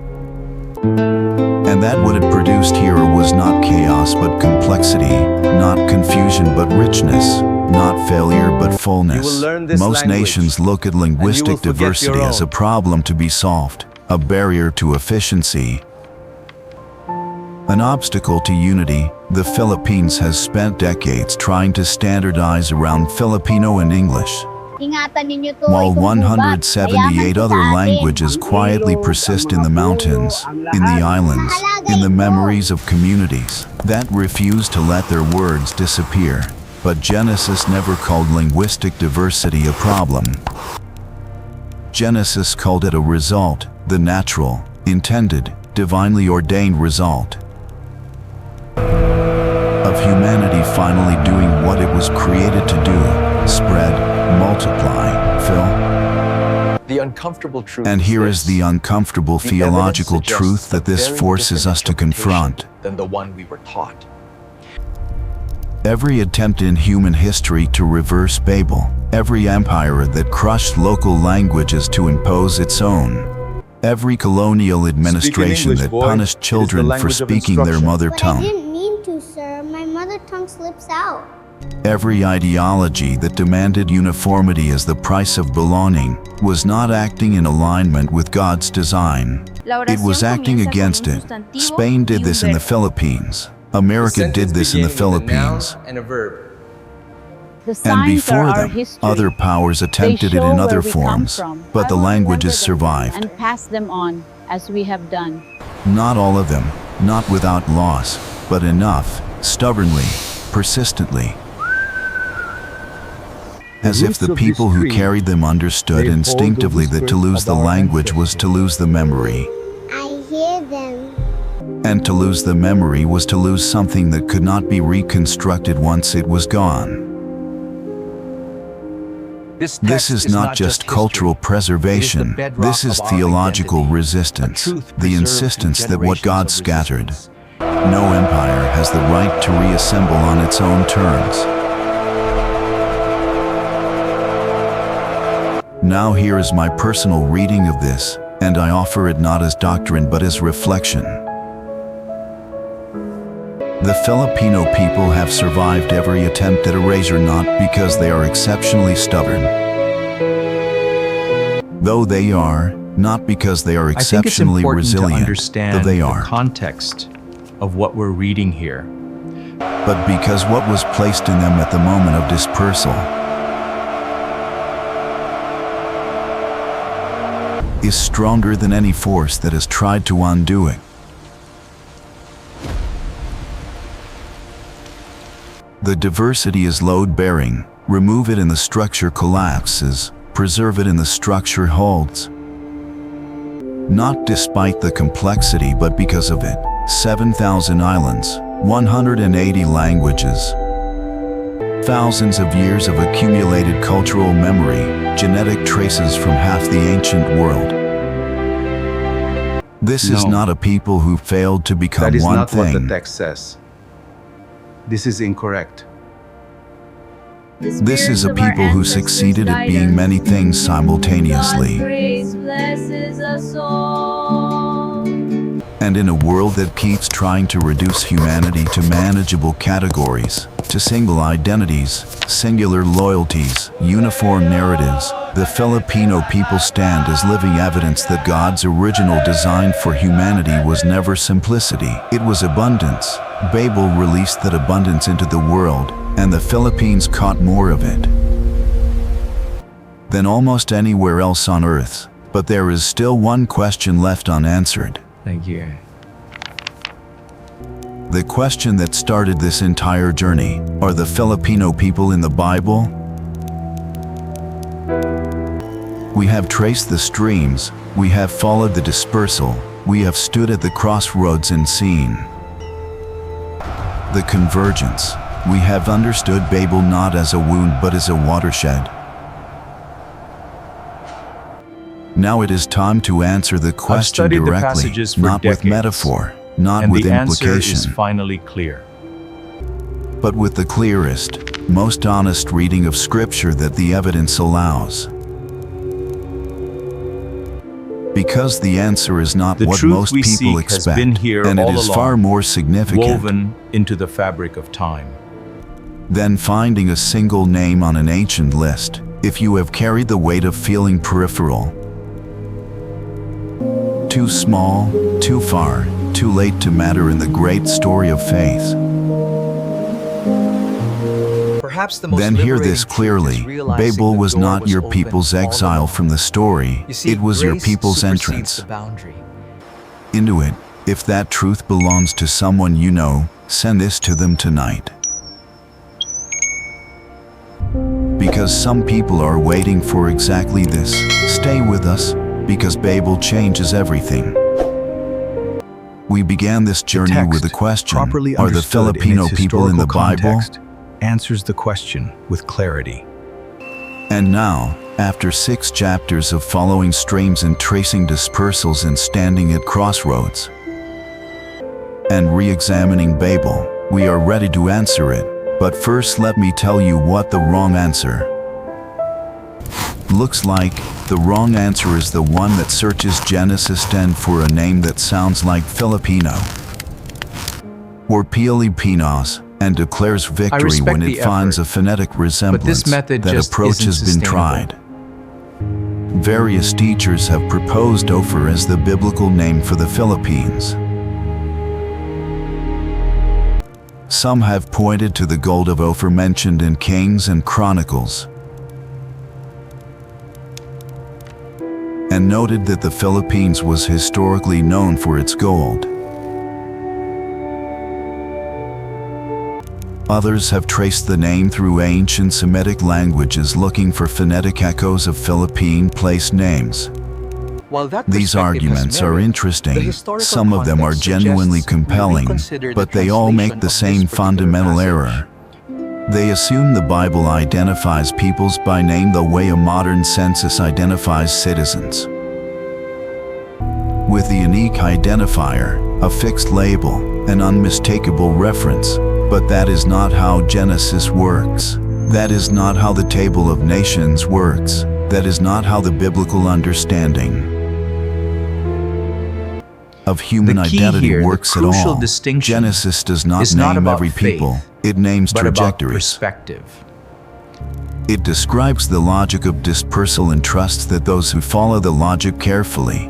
And that what it produced here was not chaos but complexity, not confusion but richness, not failure but fullness.
You will learn this
Most
language,
nations look at linguistic
forget
diversity
your
as a
own.
problem to be solved, a barrier to efficiency, an obstacle to unity. The Philippines has spent decades trying to standardize around Filipino and English,
Ingatan ninyo to,
while
itong gubat.
178
Mayaman to
other
sa atin.
languages quietly persist in the mountains, in the islands, in the memories of communities that refuse to let their words disappear. But Genesis never called linguistic diversity a problem. Genesis called it a result, the natural, intended, divinely ordained result of humanity finally doing what it was created to do: spread, multiply, fill.
The uncomfortable truth
And here is
this.
the uncomfortable
The
theological
evidence
truth
suggests
that
a
this
very
forces
different
us to confront.
interpretation than the one we were taught.
Every attempt in human history to reverse Babel, every empire that crushed local languages to impose its own, every colonial administration
English,
that
boy.
punished
It is the
children for
language of
speaking their
instruction.
mother
But I
tongue,
didn't mean to, sir. My mother tongue slips out.
every ideology that demanded uniformity as the price of belonging, was not acting in alignment with God's design. It was acting against it. Spain did this in the Philippines. America did this in the Philippines.
And a verb.
The
And
signs
before
are our
them,
history.
other powers
They
attempted it
show
in
where
other
we come
forms,
from.
but the
I will
languages
remember them
survived.
and pass them on as we have done.
Not all of them, not without loss, but enough, stubbornly, persistently. as if the people who carried them understood instinctively that to lose the language was to lose the memory,
I hear them.
and to lose the memory was to lose something that could not be reconstructed once it was gone. This is not just cultural preservation, this is theological resistance, the insistence that what God scattered, no empire has the right to reassemble on its own terms. Now here is my personal reading of this, and I offer it not as doctrine but as reflection. The Filipino people have survived every attempt at erasure not because they are exceptionally stubborn, though they are, not because they are
I think it's
exceptionally
important to
resilient,
understand
though they
the
are,
context of what we're reading here.
but because what was placed in them at the moment of dispersal is stronger than any force that has tried to undo it. The diversity is load-bearing. Remove it and the structure collapses. Preserve it and the structure holds. Not despite the complexity but because of it. 7,000 islands, 180 languages, thousands of years of accumulated cultural memory, genetic traces from half the ancient world. This is
No.
not a people who failed to become
That is
one
not what the
thing.
text says. This is incorrect.
This is a people who succeeded at being many things simultaneously. And in a world that keeps trying to reduce humanity to manageable categories, to single identities, singular loyalties, uniform narratives, the Filipino people stand as living evidence that God's original design for humanity was never simplicity. It was abundance. Babel released that abundance into the world, and the Philippines caught more of it than almost anywhere else on earth. But there is still one question left unanswered.
Thank you.
The question that started this entire journey: are the Filipino people in the Bible? We have traced the streams, we have followed the dispersal, we have stood at the crossroads and seen the convergence. We have understood Babel not as a wound but as a watershed. Now it is time to answer the question
studied the
directly,
passages for
not with
decades,
metaphor, not
And
with
the answer
implication,
is finally clear.
but with the clearest, most honest reading of Scripture that the evidence allows. Because the answer is not
The
what
truth
most
we
people
seek has
expect,
been here
and it
all
is
along,
far more significant
woven into the fabric of time.
than finding a single name on an ancient list. If you have carried the weight of feeling peripheral, too small, too far, too late to matter in the great story of faith,
Perhaps the most
then hear
liberating
this
truth
clearly.
is realizing
Babel
the
was
door
not your
open
people's
all
exile
along.
from the story,
You see,
it was your
grace
people's
supersedes
entrance
the boundary.
into it. If that truth belongs to someone you know, send this to them tonight. Because some people are waiting for exactly this. Stay with us, because Babel changes everything. We began this journey
Text,
with a question:
properly
are the
understood
Filipino
in its
people in the
historical
Bible?
context, answers the question with clarity.
And now, after 6 chapters of following streams and tracing dispersals and standing at crossroads and re-examining Babel, we are ready to answer it. But first let me tell you what the wrong answer looks like. The wrong answer is the one that searches Genesis 10 for a name that sounds like Filipino or Pilipinos and declares victory
respect
when
the
it finds
effort,
a phonetic resemblance.
method
That
just
approach has
isn't
been tried. Various teachers have proposed Ophir as the biblical name for the Philippines. Some have pointed to the gold of Ophir mentioned in Kings and Chronicles, and noted that the Philippines was historically known for its gold. Others have traced the name through ancient Semitic languages looking for phonetic echoes of Philippine place names.
While that
These
perspective
arguments
has
are
merit, the
interesting,
historical
some of them are
context
genuinely
suggests we
compelling,
reconsider the
but they all make
translation
the
of
same
this particular
fundamental
passage.
error. They assume the Bible identifies peoples by name the way a modern census identifies citizens. With the unique identifier, a fixed label, an unmistakable reference. But that is not how Genesis works. That is not how the Table of Nations works. That is not how the biblical understanding of human
The key
identity
here, the
works at
crucial
all.
distinction
Genesis does not
is not
name
about
every
faith,
people. It names
but about
trajectories.
perspective.
It describes the logic of dispersal and trusts that those who follow the logic carefully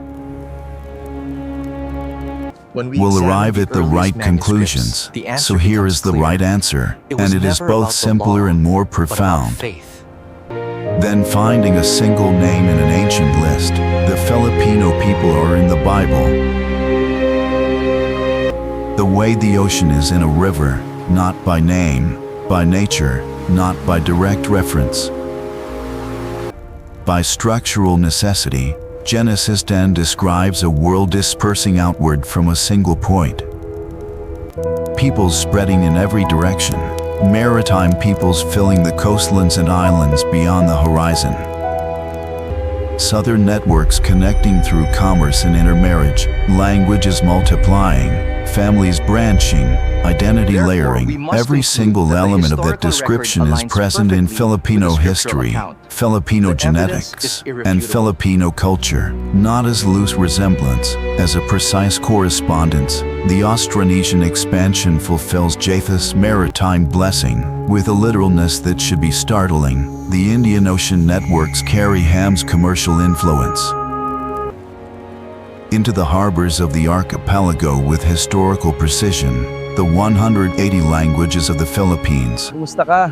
When we
will
examine
arrive
the
at the
earliest
right
manuscripts,
conclusions.
the answer
So here
becomes
is the
clear.
right answer,
It was
and it is
never
both
about the
simpler
law,
and more
but about
profound
faith.
than finding a single name in an ancient list. The Filipino people are in the Bible. The way the ocean is in a river, not by name, by nature, not by direct reference. By structural necessity, Genesis then describes a world dispersing outward from a single point. Peoples spreading in every direction, maritime peoples filling the coastlands and islands beyond the horizon. Southern networks connecting through commerce and intermarriage, languages multiplying, families branching, identity
Therefore,
layering.
we must
Every
conclude
single
that the
element of that
historical
description
record
is
aligns
present in
perfectly
Filipino
with the scriptural
history,
account.
Filipino
The evidence
genetics,
is
and
irrefutable.
Filipino culture, not as loose resemblance, as a precise correspondence. The Austronesian expansion fulfills Japheth's maritime blessing with a literalness that should be startling. The Indian Ocean networks carry Ham's commercial influence into the harbors of the archipelago with historical precision. The 180 languages of the Philippines
Kumusta ka?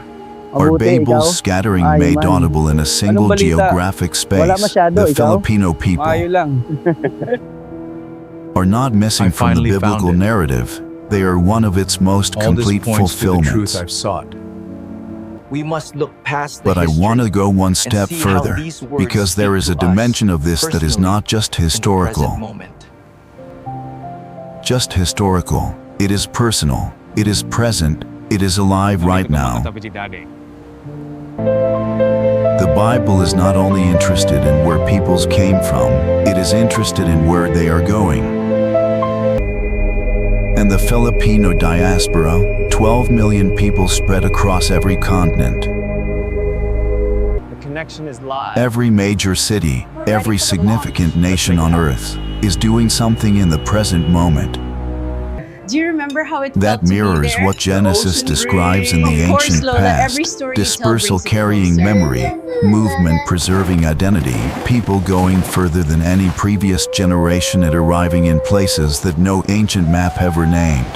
are
Mabuti,
Babel's
ikaw?
scattering
Ay,
made
man.
audible in a single
Anong balita?
geographic
Wala
space.
masyado,
The
ikaw?
Filipino people
Mayo lang.
are not missing
I
from the
finally found
biblical
it.
narrative. They are one of its most
All
complete
this points to the truth
fulfillments.
I've sought.
We must look past the
But I
history
want to go one step
see how
further,
these words
because there
speak
is a
to us
dimension of this that is
personally
not just
in the present
historical.
moment.
Just historical. It is personal. It is present. It is alive right now. The Bible is not only interested in where peoples came from, it is interested in where they are going. And the Filipino diaspora, 12 million people spread across every continent.
The connection is live.
Every major city, every significant nation on earth, is doing something in the present moment.
Do you remember how it
That
felt to be
mirrors
there?
what Genesis
The ocean
describes in the
Of course,
ancient
Lola,
past.
every story you tell
Dispersal
brings it
carrying
closer.
memory, movement preserving identity, people going further than any previous generation at arriving in places that no ancient map ever named.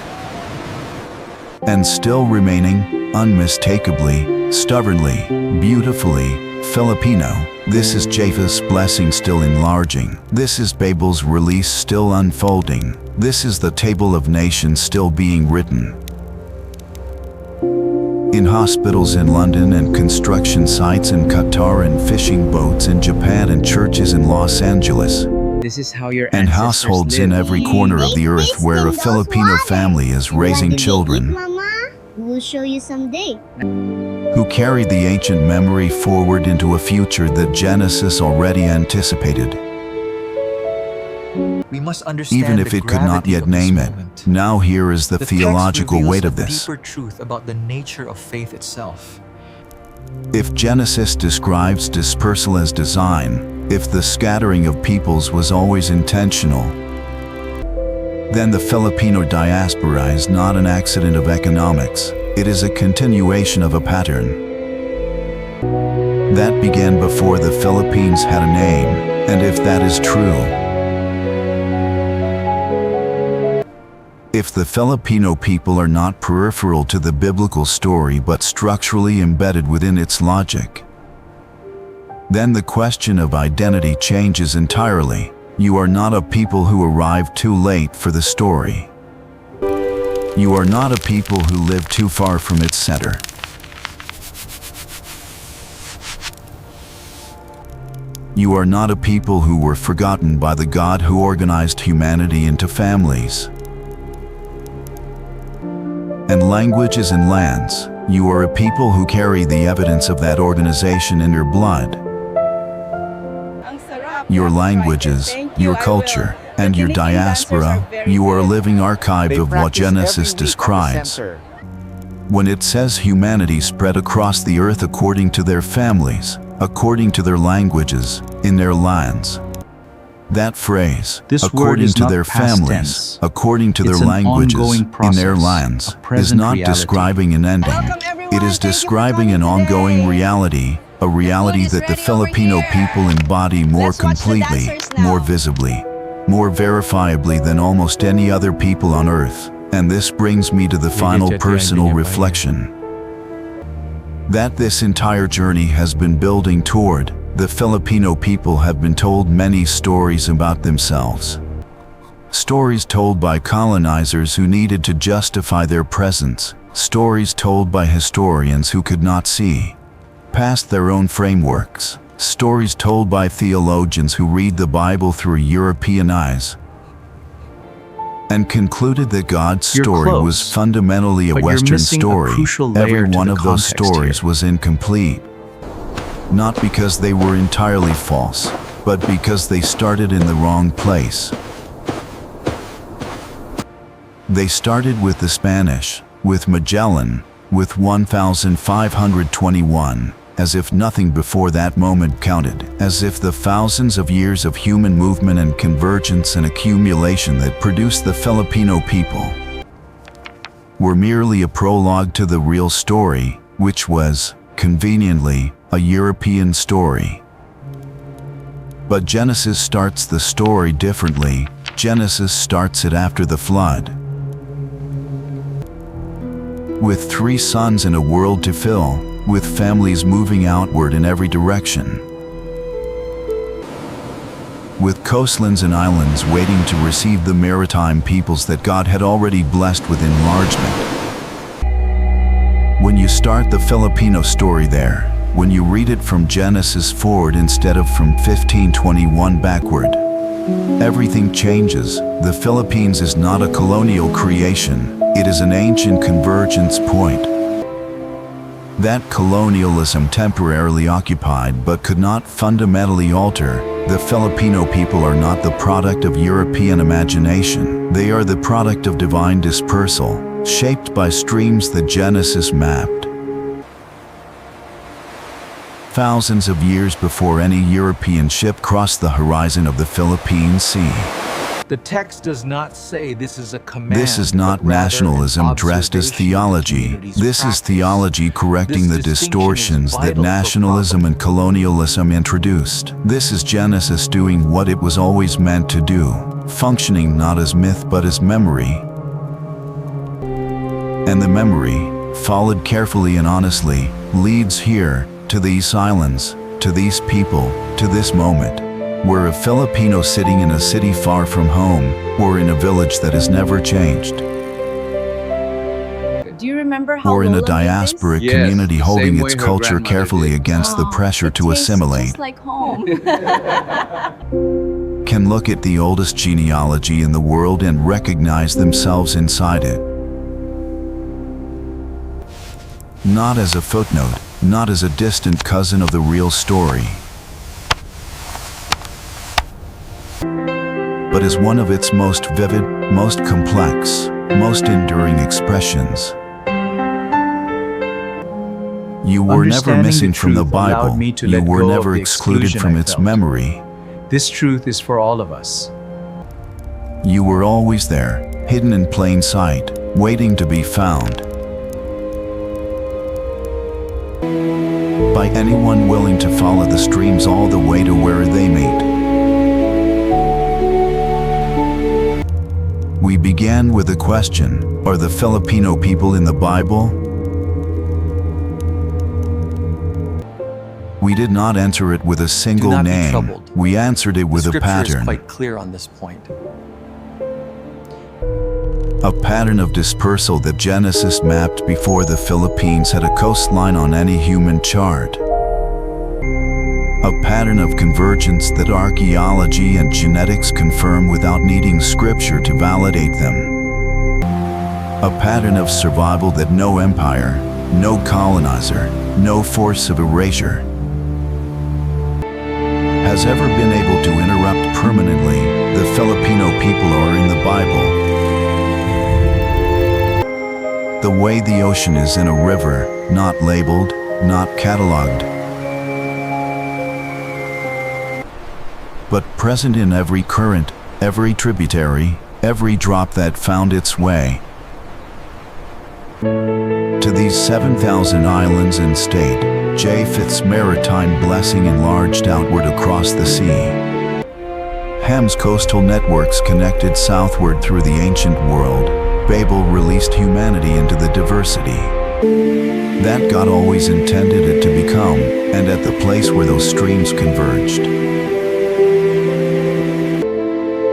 And still remaining, unmistakably, stubbornly, beautifully, Filipino. This is Japheth's blessing still enlarging. This is Babel's release still unfolding. This is the Table of Nations still being written. In hospitals in London and construction sites in Qatar and fishing boats in Japan and churches in Los Angeles.
This is how your
And
ancestors
households in
lived.
every corner of the earth where a Filipino family is raising children
Mama, we'll show you someday.
who carried the ancient memory forward into a future that Genesis already anticipated.
We must understand
Even if
the
it could not
gravity
yet
of this
name it,
moment.
now here is the
text
theological
reveals
weight
a
of this.
deeper truth about the nature of faith itself.
If Genesis describes dispersal as design, if the scattering of peoples was always intentional, then the Filipino diaspora is not an accident of economics. It is a continuation of a pattern that began before the Philippines had a name. And if that is true, if the Filipino people are not peripheral to the biblical story but structurally embedded within its logic, then the question of identity changes entirely. You are not a people who arrived too late for the story. You are not a people who live too far from its center. You are not a people who were forgotten by the God who organized humanity into families and languages and lands. You are a people who carry the evidence of that organization in your blood. Your languages, your culture, and your diaspora, you are a living archive of what Genesis describes. When it says humanity spread across the earth according to their families, according to their languages, in their lands. That phrase,
This word
according
is
to
not
their
past
families,
tense.
according to
It's
their
an
languages,
ongoing
in their
process,
lands,
a
is
present
not
reality.
describing an ending. It is describing an ongoing reality, a reality that the Filipino people embody more completely, more visibly, more verifiably than almost any other people on earth. And this brings me to the final personal reflection that this entire journey has been building toward. The Filipino people have been told many stories about themselves. Stories told by colonizers who needed to justify their presence. Stories told by historians who could not see past their own frameworks. Stories told by theologians who read the Bible through European eyes and concluded that God's
You're
story
close,
was fundamentally a
but you're
Western
missing a
story.
crucial layer
Every
to
one
the
of those
context
stories
here.
was incomplete. Not because they were entirely false, but because they started in the wrong place. They started with the Spanish, with Magellan, with 1521, as if nothing before that moment counted, as if the thousands of years of human movement and convergence and accumulation that produced the Filipino people were merely a prologue to the real story, which was, conveniently, a European story. But Genesis starts the story differently. Genesis starts it after the flood. With 3 sons and a world to fill, with families moving outward in every direction. With coastlands and islands waiting to receive the maritime peoples that God had already blessed with enlargement. When you start the Filipino story there, when you read it from Genesis forward instead of from 1521 backward, everything changes. The Philippines is not a colonial creation, it is an ancient convergence point. That colonialism temporarily occupied but could not fundamentally alter. The Filipino people are not the product of European imagination. They are the product of divine dispersal, shaped by streams that Genesis mapped. Thousands of years before any European ship crossed the horizon of the Philippine Sea.
The text does not say this is a command.
This is not
but rather an
nationalism dressed as
observation of the
theology.
community's
This is
practice.
theology correcting
This
the
distinction is
distortions that
vital for
nationalism and colonialism introduced. This is Genesis doing what it was always meant to do, functioning not as myth but as memory. And the memory, followed carefully and honestly, leads here, to these islands, to these people, to this moment. We're a Filipino sitting in a city far from home, or in a village that has never changed,
Do you remember how
or in a
Lola made this?
diasporic
Yes,
community
the
holding
same
its
way her
culture
grandmother
carefully
did.
against the pressure
It
to
tastes
assimilate.
just like home.
Can look at the oldest genealogy in the world and recognize themselves inside it. Not as a footnote, not as a distant cousin of the real story, but as one of its most vivid, most complex, most enduring expressions. You were never
Understanding
missing
the
from the
truth allowed
Bible.
me to
You
let
were
go of
never
the
excluded
exclusion
from
I
its
felt.
memory.
This truth is for all of us.
You were always there, hidden in plain sight, waiting to be found by anyone willing to follow the streams all the way to where they meet. We began with a question: are the Filipino people in the Bible? We did not answer it with a single
not be
name.
troubled.
We answered it with
The
a
scripture is
pattern.
quite clear on this point.
A pattern of dispersal that Genesis mapped before the Philippines had a coastline on any human chart. A pattern of convergence that archaeology and genetics confirm without needing scripture to validate them. A pattern of survival that no empire, no colonizer, no force of erasure has ever been able to interrupt permanently. The Filipino people are in the Bible. The way the ocean is in a river, not labeled, not catalogued, but present in every current, every tributary, every drop that found its way to these 7,000 islands and state. Japheth's maritime blessing enlarged outward across the sea. Ham's coastal networks connected southward through the ancient world. Babel released humanity into the diversity that God always intended it to become, and at the place where those streams converged.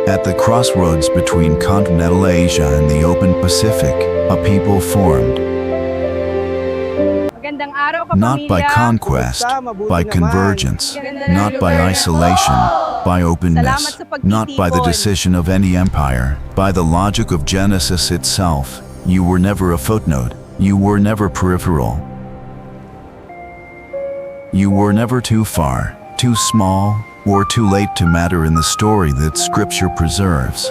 At the crossroads between continental Asia and the open Pacific, a people formed.
Magandang araw,
Not by conquest, by convergence, not by isolation, by openness, not by the decision of any empire, by the logic of Genesis itself. You were never a footnote, you were never peripheral. You were never too far, too small, or too late to matter in the story that Scripture preserves.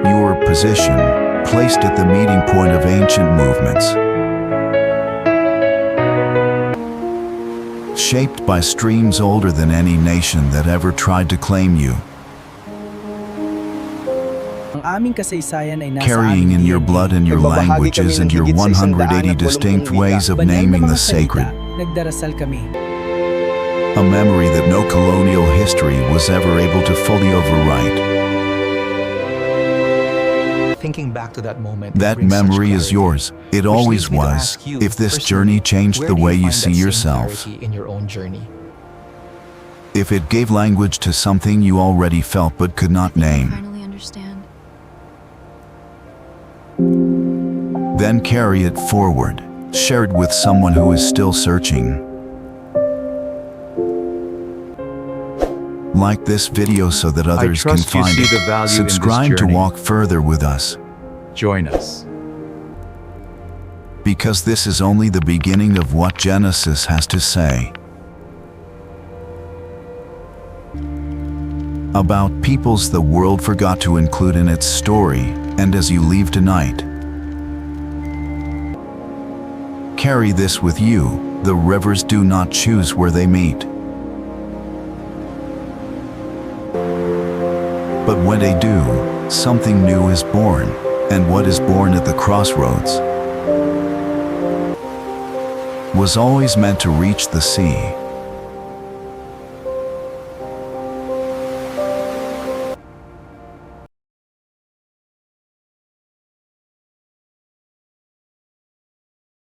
Your position, placed at the meeting point of ancient movements, shaped by streams older than any nation that ever tried to claim you. Carrying in your blood and your languages and your 180 distinct ways of naming the sacred. A memory that no colonial history was ever able to fully overwrite.
Thinking back to that moment,
That memory is yours. It always was. If this journey changed the way you see yourself,
in your own journey.
if it gave language to something you already felt but could not name,
Finally understand.
then carry it forward. Share it with someone who is still searching. Like this video so that others can
trust you
find
see
it.
the value in this
Subscribe to
journey.
walk further with us,
Join us.
because this is only the beginning of what Genesis has to say about peoples the world forgot to include in its story. And as you leave tonight, carry this with you: the rivers do not choose where they meet, but when they do, something new is born. And what is born at the crossroads was always meant to reach the sea.